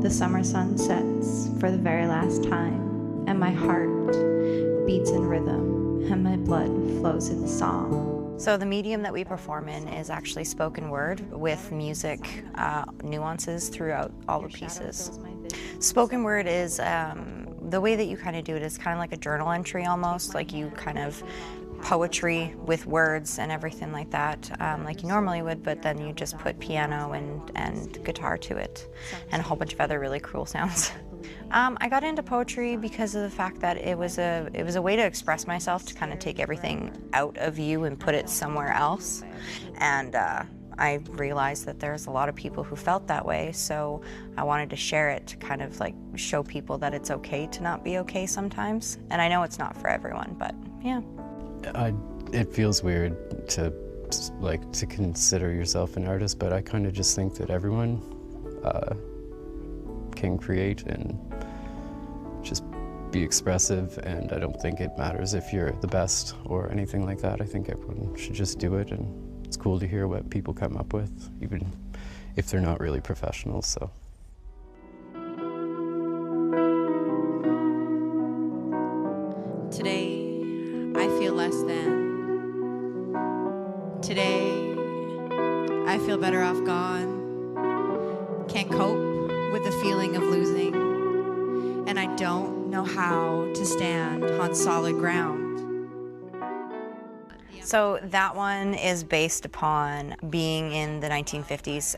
The summer sun sets for the very last time, and my heart beats in rhythm, and my blood flows in song. So the medium that we perform in is actually spoken word with music nuances throughout all the pieces. Spoken word is the way that you kind of do it is kind of like a journal entry almost, like you kind of poetry with words and everything like that, like you normally would, but then you just put piano and guitar to it and a whole bunch of other really cool sounds. I got into poetry because of the fact that it was a way to express myself, to kind of take everything out of you and put it somewhere else. And I realized that there's a lot of people who felt that way, so I wanted to share it to kind of like show people that it's okay to not be okay sometimes. And I know it's not for everyone, but yeah. It feels weird to consider yourself an artist, but I kind of just think that everyone can create and just be expressive, and I don't think it matters if you're the best or anything like that. I think everyone should just do it, and it's cool to hear what people come up with, even if they're not really professionals. So. Today, I feel less than. Today, I feel better off gone. Can't cope with the feeling of losing, and I don't know how to stand on solid ground. So that one is based upon being in the 1950s,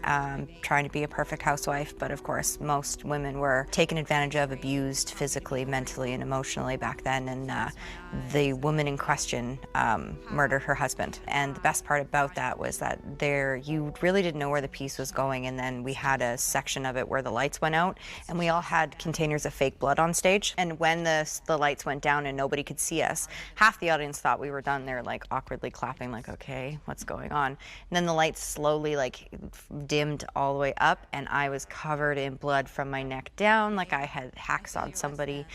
trying to be a perfect housewife, but of course most women were taken advantage of, abused physically, mentally, and emotionally back then, and the woman in question murdered her husband. And the best part about that was that you really didn't know where the piece was going, and then we had a section of it where the lights went out, and we all had containers of fake blood on stage, and when the lights went down and nobody could see us, half the audience thought we were done. They were like awkwardly clapping, like, okay, what's going on? And then the lights slowly dimmed all the way up, and I was covered in blood from my neck down, like I had hacksawed somebody.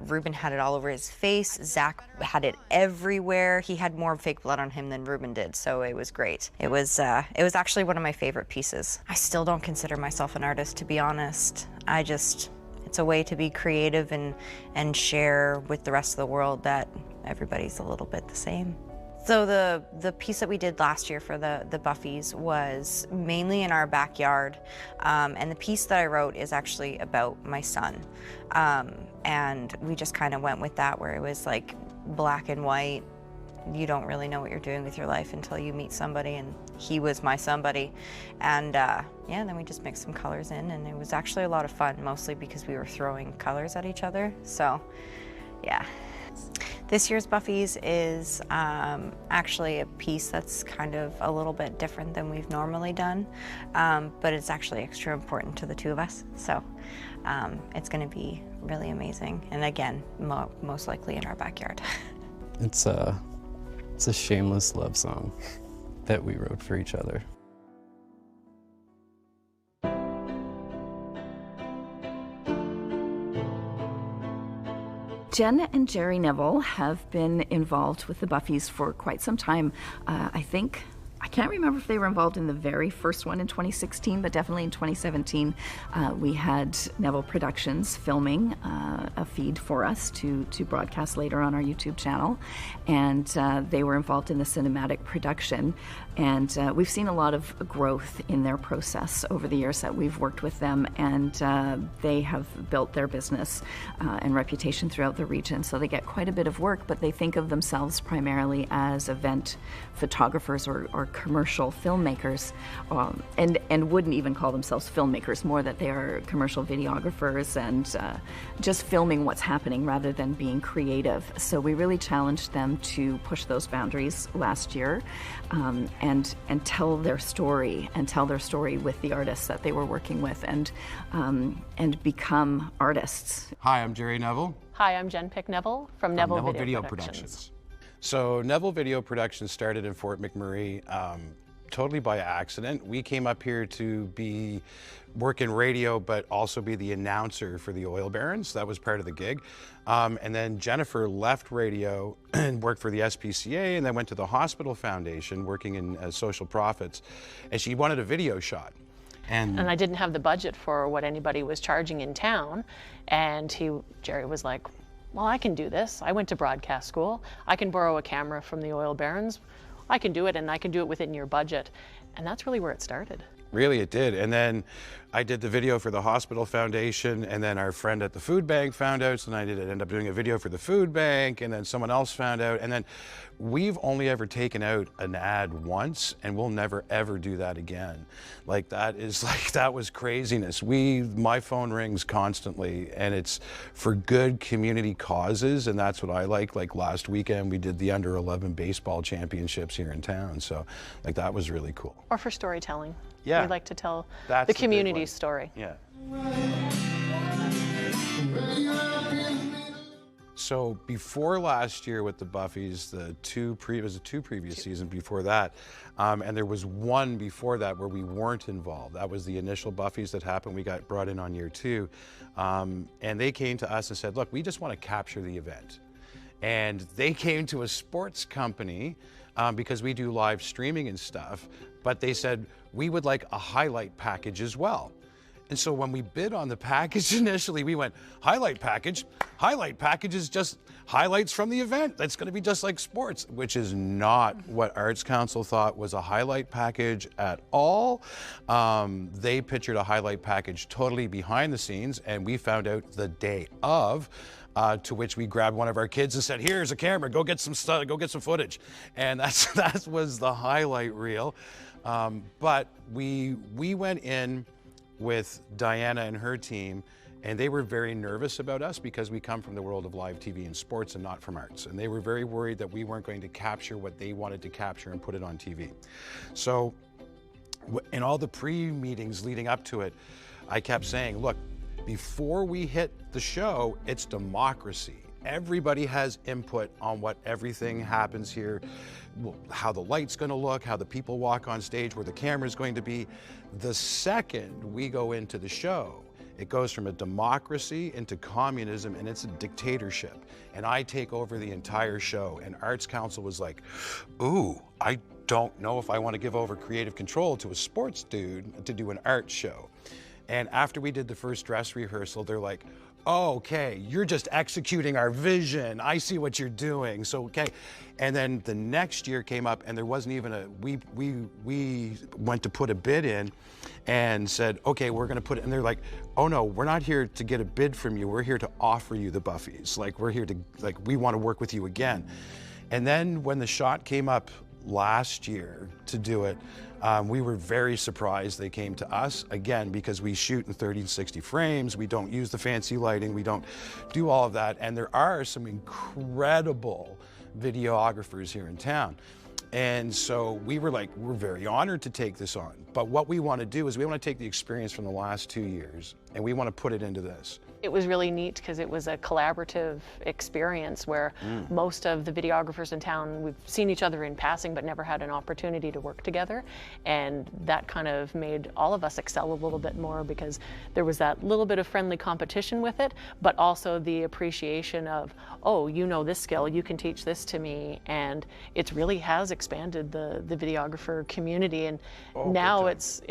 Ruben had it all over his face. Zach had it everywhere. He had more fake blood on him than Ruben did, so it was great. It was actually one of my favorite pieces. I still don't consider myself an artist, to be honest. It's a way to be creative and share with the rest of the world that everybody's a little bit the same. So the piece that we did last year for the Buffys was mainly in our backyard, and the piece that I wrote is actually about my son, and we just kind of went with that, where it was like black and white. You don't really know what you're doing with your life until you meet somebody, and he was my somebody. And yeah, then we just mixed some colors in, and it was actually a lot of fun, mostly because we were throwing colors at each other. So yeah. This year's Buffys is actually a piece that's kind of a little bit different than we've normally done, but it's actually extra important to the two of us. So it's going to be really amazing, and again, most likely in our backyard. It's a shameless love song that we wrote for each other. Jen and Jerry Neville have been involved with the Buffys for quite some time. I can't remember if they were involved in the very first one in 2016, but definitely in 2017, we had Neville Productions filming a feed for us to broadcast later on our YouTube channel, and they were involved in the cinematic production. And we've seen a lot of growth in their process over the years that we've worked with them, and they have built their business and reputation throughout the region. So they get quite a bit of work, but they think of themselves primarily as event photographers or commercial filmmakers, and wouldn't even call themselves filmmakers, more that they are commercial videographers and just filming what's happening rather than being creative. So we really challenged them to push those boundaries last year, and tell their story with the artists that they were working with, and become artists. Hi, I'm Jerry Neville. Hi, I'm Jen Pick-Neville from Neville Video Productions. So Neville Video Productions started in Fort McMurray totally by accident. We came up here to work in radio, but also be the announcer for the oil barons. That was part of the gig. And then Jennifer left radio and worked for the SPCA, and then went to the Hospital Foundation working in social profits. And she wanted a video shot. And I didn't have the budget for what anybody was charging in town. And Jerry was like, well, I can do this. I went to broadcast school. I can borrow a camera from the oil barons. I can do it, and I can do it within your budget. And that's really where it started. Really, it did. And then I did the video for the Hospital Foundation, and then our friend at the food bank found out, so then I ended up doing a video for the food bank, and then someone else found out, and then we've only ever taken out an ad once, and we'll never ever do that again. That was craziness. My phone rings constantly, and it's for good community causes, and that's what I like. Like last weekend, we did the under 11 baseball championships here in town, so that was really cool. Or for storytelling. Yeah. We'd like to tell the community's story. Yeah. So before last year with the Buffys, it was the two previous seasons before that, and there was one before that where we weren't involved. That was the initial Buffys that happened. We got brought in on year 2, and they came to us and said, look, we just want to capture the event. And they came to a sports company because we do live streaming and stuff, but they said, we would like a highlight package as well. And so when we bid on the package initially, we went, highlight package? Highlight package is just highlights from the event. That's going to be just like sports, which is not what Arts Council thought was a highlight package at all. They pictured a highlight package totally behind the scenes, and we found out the day of, to which we grabbed one of our kids and said, here's a camera, go get some stuff, go get some footage. And that was the highlight reel. But we went in with Diana and her team, and they were very nervous about us because we come from the world of live TV and sports and not from arts. And they were very worried that we weren't going to capture what they wanted to capture and put it on TV. So in all the pre-meetings leading up to it, I kept saying, look, before we hit the show, it's democracy. Everybody has input on what everything happens here, how the light's going to look, how the people walk on stage, where the camera's going to be. The second we go into the show, it goes from a democracy into communism, and it's a dictatorship. And I take over the entire show. And Arts Council was like, ooh, I don't know if I want to give over creative control to a sports dude to do an art show. And after we did the first dress rehearsal, they're like, oh, okay, you're just executing our vision. I see what you're doing. So, okay. And then the next year came up, and there wasn't even we went to put a bid in and said, okay, we're going to put it. And they're like, oh no, we're not here to get a bid from you. We're here to offer you the Buffys. We're here to, we want to work with you again. And then when the shot came up last year to do it, we were very surprised they came to us, again, because we shoot in 30 and 60 frames, we don't use the fancy lighting, we don't do all of that, and there are some incredible videographers here in town. And so we were like, we're very honored to take this on. But what we want to do is we want to take the experience from the last 2 years, and we want to put it into this. It was really neat because it was a collaborative experience where most of the videographers in town, we've seen each other in passing but never had an opportunity to work together. And that kind of made all of us excel a little bit more because there was that little bit of friendly competition with it, but also the appreciation of, oh, you know this skill, you can teach this to me. And it really has expanded the videographer community. And now it's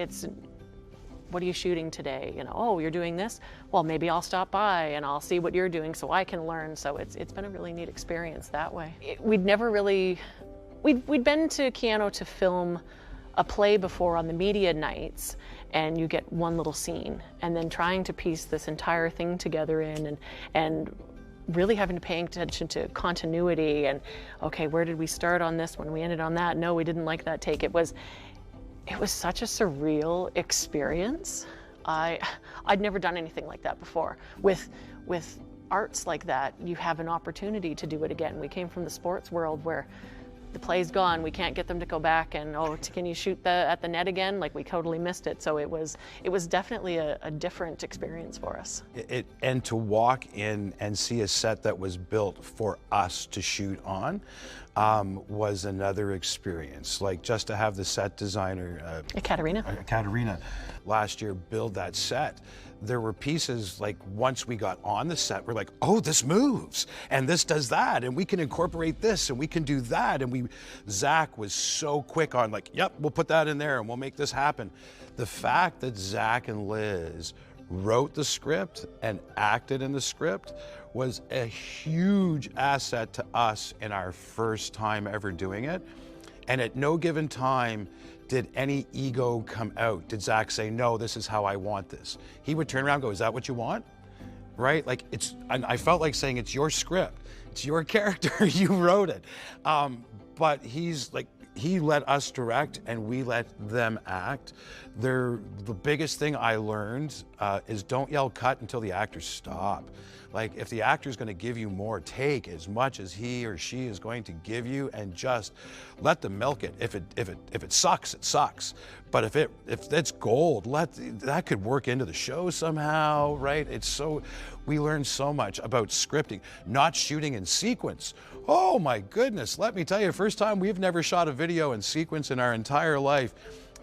what are you shooting today? You know, oh, you're doing this? Well, maybe I'll stop by and I'll see what you're doing so I can learn. So it's been a really neat experience that way. We'd never really, we'd been to Keano to film a play before on the media nights, and you get one little scene, and then trying to piece this entire thing together and really having to pay attention to continuity and, okay, where did we start on this one? We ended on that. No, we didn't like that take. It was such a surreal experience. I'd never done anything like that before. With arts like that, you have an opportunity to do it again. We came from the sports world where the play's gone, we can't get them to go back, and can you shoot at the net again? Like, we totally missed it. So it was definitely a different experience for us. And to walk in and see a set that was built for us to shoot on was another experience. Like, just to have the set designer Katerina last year build that set. There were pieces, like, once we got on the set, we're like, oh, this moves, and this does that, and we can incorporate this, and we can do that. And Zach was so quick on, like, yep, we'll put that in there, and we'll make this happen. The fact that Zach and Liz wrote the script and acted in the script was a huge asset to us in our first time ever doing it. And at no given time did any ego come out. Did Zach say, no, this is how I want this? He would turn around and go, is that what you want? Right? Like, I felt like saying, it's your script. It's your character. You wrote it. But he let us direct and we let them act. The biggest thing I learned is don't yell cut until the actors stop. Like, if the actor's going to give you more, take as much as he or she is going to give you, and just let them milk it. If it sucks, it sucks. But if it's gold, that could work into the show somehow, right? We learned so much about scripting, not shooting in sequence. Oh my goodness, let me tell you, first time we've never shot a video in sequence in our entire life.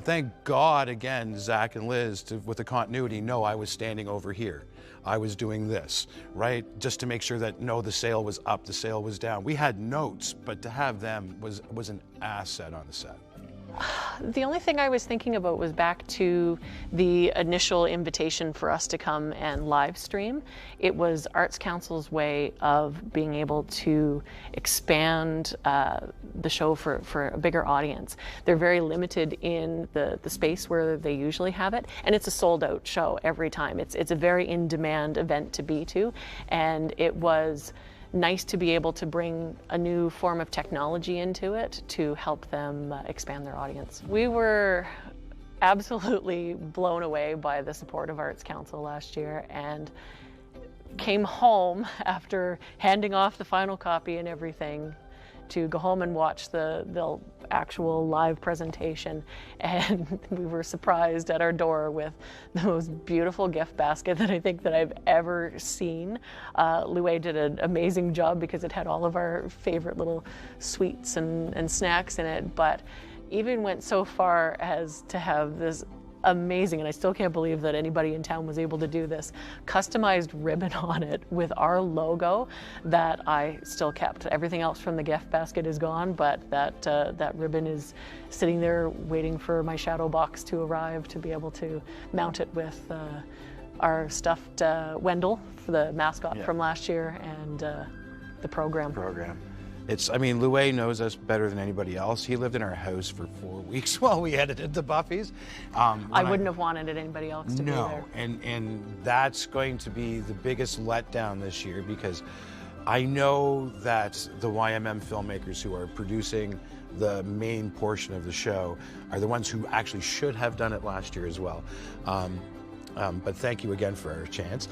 Thank God, again, Zach and Liz, with the continuity, no, I was standing over here. I was doing this, right? Just to make sure that, no, the sail was up, the sail was down. We had notes, but to have them was an asset on the set. The only thing I was thinking about was back to the initial invitation for us to come and live stream. It was Arts Council's way of being able to expand the show for a bigger audience. They're very limited in the space where they usually have it, and it's a sold-out show every time. It's a very in-demand event to be to, and it was nice to be able to bring a new form of technology into it to help them expand their audience. We were absolutely blown away by the support of Arts Council last year, and came home after handing off the final copy and everything to go home and watch the actual live presentation, and we were surprised at our door with the most beautiful gift basket that I think that I've ever seen. Luay did an amazing job because it had all of our favorite little sweets and snacks in it, but even went so far as to have this amazing, and I still can't believe that anybody in town was able to do this, customized ribbon on it with our logo that I still kept. Everything else from the gift basket is gone, but that ribbon is sitting there waiting for my shadow box to arrive to be able to mount it with our stuffed Wendell, for the mascot from last year, and the program. I mean, Luay knows us better than anybody else. He lived in our house for 4 weeks while we edited the Buffys. I wouldn't have wanted anybody else to be there. No, and that's going to be the biggest letdown this year, because I know that the YMM filmmakers who are producing the main portion of the show are the ones who actually should have done it last year as well. But thank you again for our chance.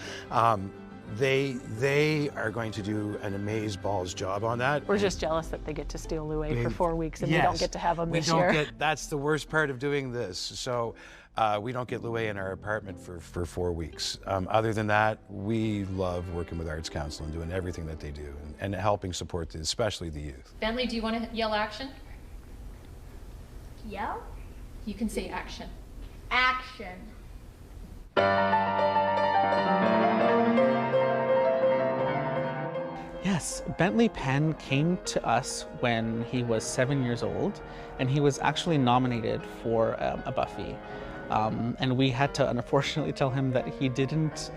They are going to do an amazeballs job on that. We're just jealous that they get to steal Luay for 4 weeks, and we don't get to have him this year. That's the worst part of doing this. So we don't get Luay in our apartment for 4 weeks. Other than that, we love working with Arts Council and doing everything that they do and helping support especially the youth. Bentley, do you want to yell action? Yell? You can say action. Action. Yes, Bentley Penn came to us when he was 7 years old, and he was actually nominated for a Buffy. And we had to unfortunately tell him that he didn't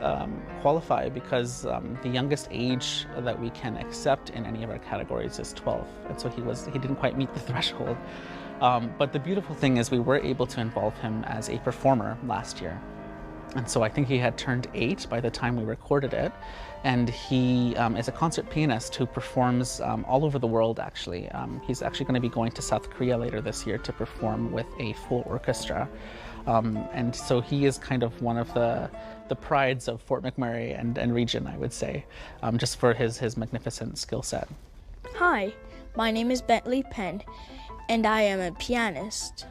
qualify because the youngest age that we can accept in any of our categories is 12, and so he didn't quite meet the threshold. But the beautiful thing is we were able to involve him as a performer last year. And so I think he had turned 8 by the time we recorded it. And he is a concert pianist who performs all over the world, actually. He's actually going to be going to South Korea later this year to perform with a full orchestra. And so he is kind of one of the prides of Fort McMurray and region, I would say, just for his magnificent skill set. Hi, my name is Bentley Penn, and I am a pianist.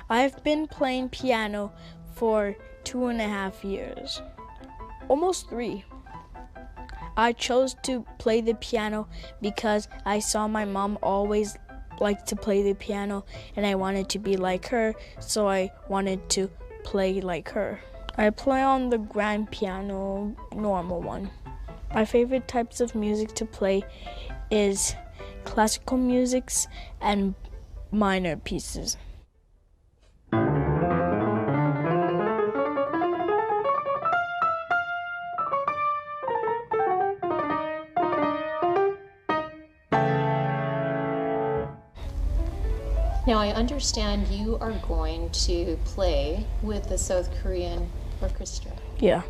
I've been playing piano for 2.5 years, almost 3. I chose to play the piano because I saw my mom always liked to play the piano, and I wanted to be like her, so I wanted to play like her. I play on the grand piano, normal one. My favorite types of music to play is classical musics and minor pieces. Now, I understand you are going to play with the South Korean orchestra. Yeah.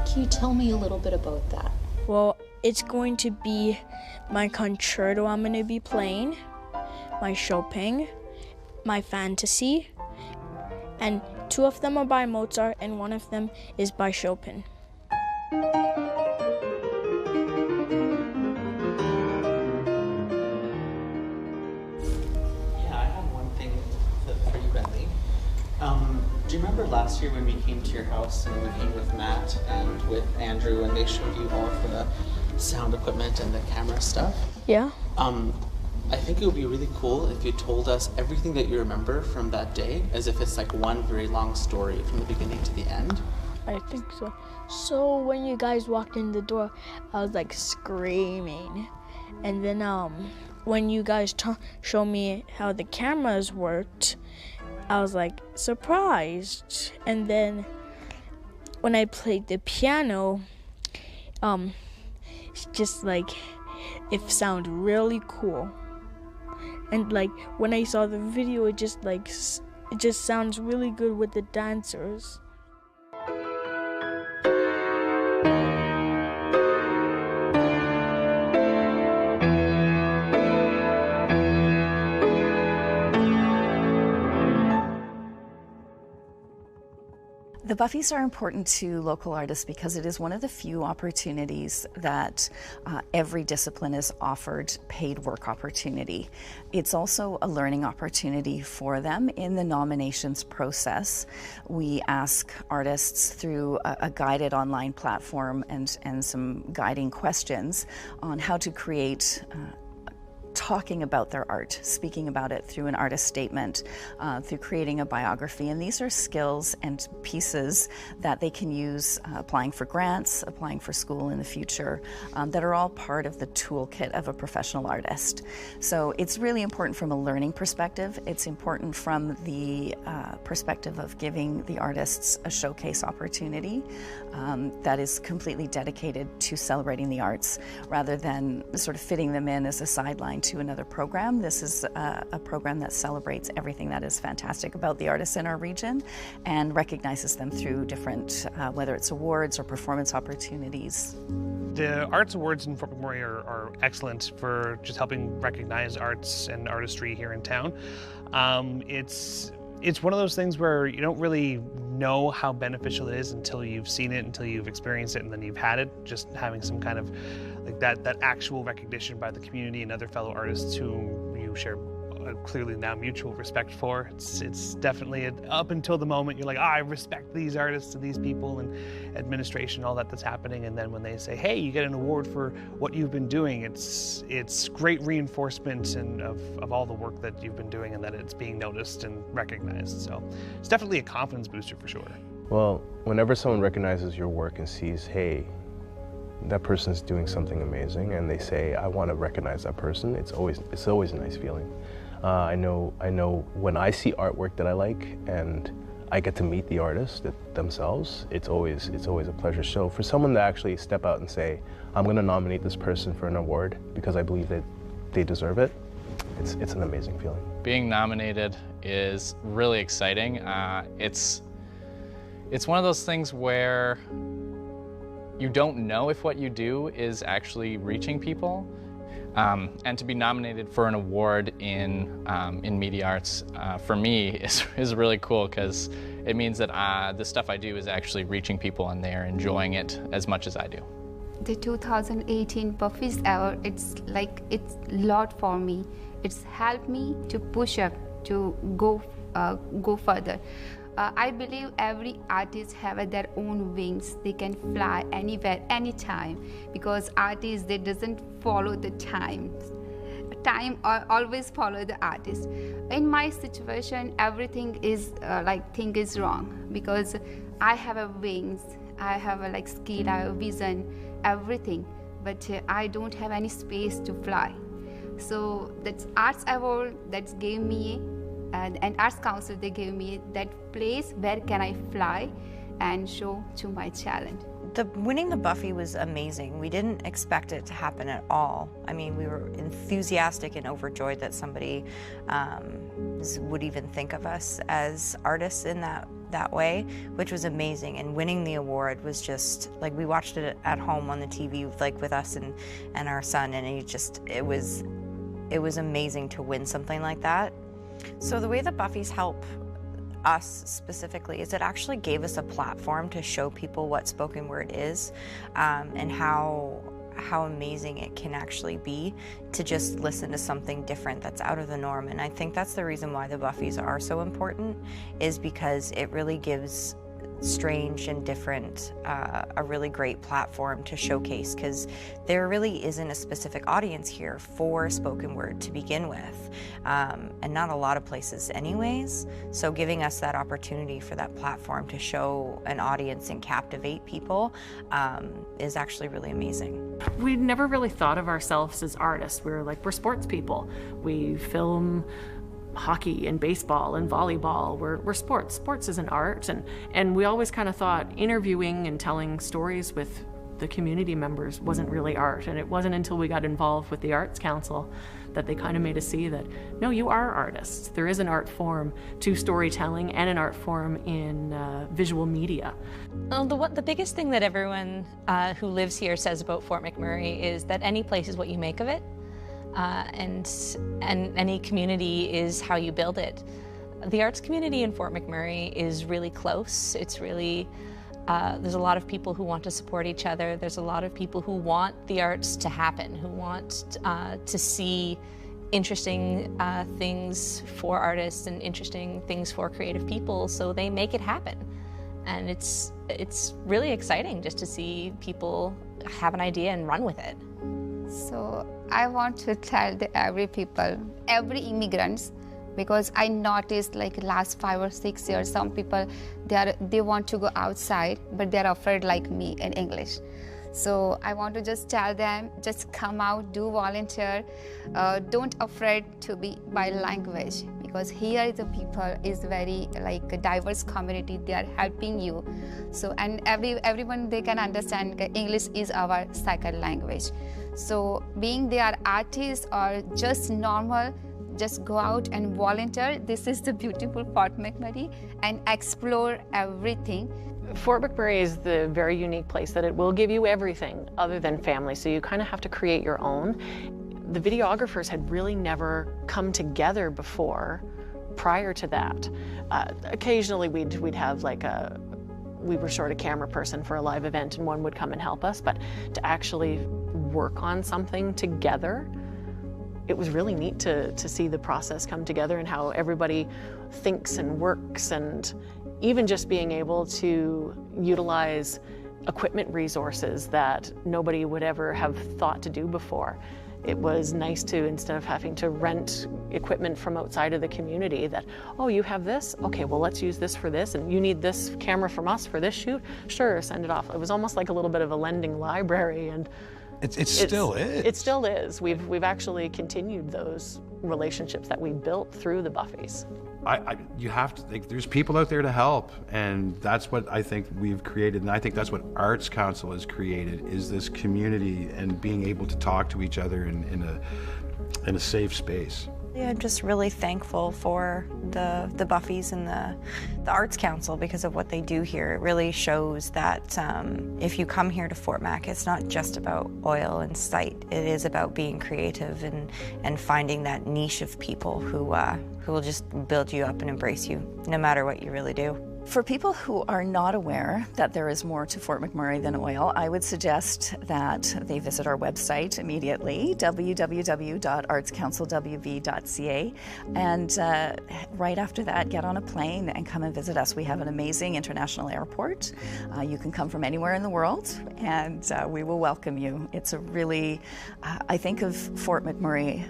Can you tell me a little bit about that? Well, it's going to be my concerto I'm going to be playing, my Chopin, my fantasy, and 2 of them are by Mozart and 1 of them is by Chopin. Do you remember last year when we came to your house and we came with Matt and with Andrew and they showed you all of the sound equipment and the camera stuff? Yeah. I think it would be really cool if you told us everything that you remember from that day, as if it's like one very long story from the beginning to the end. I think so. So when you guys walked in the door, I was like screaming. And then when you guys showed me how the cameras worked, I was like surprised. And then when I played the piano, it's just like it sounded really cool. And like when I saw the video, it just sounds really good with the dancers. The Buffys are important to local artists because it is one of the few opportunities that every discipline is offered paid work opportunity. It's also a learning opportunity for them in the nominations process. We ask artists through a guided online platform and some guiding questions on how to create talking about their art, speaking about it through an artist statement, through creating a biography. And these are skills and pieces that they can use applying for grants, applying for school in the future, that are all part of the toolkit of a professional artist. So it's really important from a learning perspective. It's important from the perspective of giving the artists a showcase opportunity that is completely dedicated to celebrating the arts rather than sort of fitting them in as a sideline to another program. This is a program that celebrates everything that is fantastic about the artists in our region and recognizes them through different, whether it's awards or performance opportunities. The Arts Awards in Fort McMurray are excellent for just helping recognize arts and artistry here in town. It's one of those things where you don't really know how beneficial it is until you've seen it, until you've experienced it, and then you've had it. Just having some kind of like that actual recognition by the community and other fellow artists whom you share clearly now mutual respect for. It's definitely up until the moment you're like, I respect these artists and these people and administration, all that's happening, and then when they say, hey, you get an award for what you've been doing, it's great reinforcement of all the work that you've been doing and that it's being noticed and recognized. So it's definitely a confidence booster for sure. Well, whenever someone recognizes your work and sees, hey, that person's doing something amazing, and they say, I want to recognize that person, it's always a nice feeling. I know when I see artwork that I like and I get to meet the artist themselves, it's always a pleasure. So for someone to actually step out and say, I'm going to nominate this person for an award because I believe that they deserve it, it's an amazing feeling. Being nominated is really exciting. It's It's one of those things where you don't know if what you do is actually reaching people. And to be nominated for an award in media arts, for me, is really cool, because it means that the stuff I do is actually reaching people and they're enjoying it as much as I do. The 2018 Buffys Award, it's a lot for me. It's helped me to push up, to go further. I believe every artist have their own wings. They can fly anywhere, anytime, because artists, they doesn't follow the time. Time always follow the artist. In my situation, everything is thing is wrong, because I have a wings, I have a skill, I have a vision, everything, but I don't have any space to fly. So that's Arts Award that gave me, and Arts Council, they gave me that place where can I fly and show to my talent. Winning the Buffy was amazing. We didn't expect it to happen at all. I mean, we were enthusiastic and overjoyed that somebody would even think of us as artists in that way, which was amazing. And winning the award was just we watched it at home on the TV with us and our son, and it was amazing to win something like that. So the way the Buffys help us specifically is it actually gave us a platform to show people what spoken word is, and how amazing it can actually be to just listen to something different that's out of the norm. And I think that's the reason why the Buffys are so important, is because it really gives strange and different a really great platform to showcase, because there really isn't a specific audience here for spoken word to begin with, and not a lot of places anyways. So giving us that opportunity for that platform to show an audience and captivate people is actually really amazing. We never really thought of ourselves as artists. We're sports people. We film hockey and baseball and volleyball. We're sports. Sports is an art, and we always kind of thought interviewing and telling stories with the community members wasn't really art. And it wasn't until we got involved with the Arts Council that they kind of made us see that, no, you are artists. There is an art form to storytelling and an art form in visual media. Well, the biggest thing that everyone who lives here says about Fort McMurray is that any place is what you make of it. And any community is how you build it. The arts community in Fort McMurray is really close. It's really, there's a lot of people who want to support each other. There's a lot of people who want the arts to happen, who want to see interesting things for artists and interesting things for creative people, so they make it happen. And it's really exciting just to see people have an idea and run with it. So I want to tell every immigrants, because I noticed last 5 or 6 years, some people, they want to go outside, but they're afraid like me in English. So I want to just tell them, just come out, do volunteer, don't afraid to be by language, because here the people is very a diverse community. They are helping you. So and everyone, they can understand English is our second language. So being they are artists or just normal, just go out and volunteer. This is the beautiful Fort McMurray, and explore everything. Fort McMurray is the very unique place that it will give you everything other than family, so you kind of have to create your own. The videographers had really never come together before prior to that. Occasionally we'd have we were sort of camera person for a live event and one would come and help us, but to actually work on something together, it was really neat to see the process come together and how everybody thinks and works, and even just being able to utilize equipment resources that nobody would ever have thought to do before. It was nice to, instead of having to rent equipment from outside of the community, that, oh, you have this? Okay, well, let's use this for this, and you need this camera from us for this shoot? Sure, send it off. It was almost like a little bit of a lending library, and it still is. It still is. We've actually continued those relationships that we built through the Buffys. You have to think, there's people out there to help, and that's what I think we've created, and I think that's what Arts Council has created, is this community and being able to talk to each other in a safe space. I'm just really thankful for the Buffys and the Arts Council because of what they do here. It really shows that if you come here to Fort Mac, it's not just about oil and sight. It is about being creative and finding that niche of people who will just build you up and embrace you, no matter what you really do. For people who are not aware that there is more to Fort McMurray than oil, I would suggest that they visit our website immediately, www.artscouncilwv.ca, and right after that, get on a plane and come and visit us. We have an amazing international airport. You can come from anywhere in the world, and we will welcome you. It's a really, I think of Fort McMurray,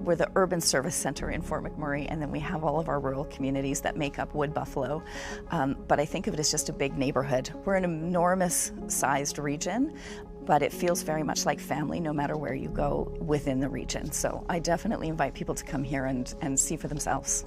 we're the urban service center in Fort McMurray, and then we have all of our rural communities that make up Wood Buffalo. But I think of it as just a big neighborhood. We're an enormous sized region, but it feels very much like family no matter where you go within the region. So I definitely invite people to come here and see for themselves.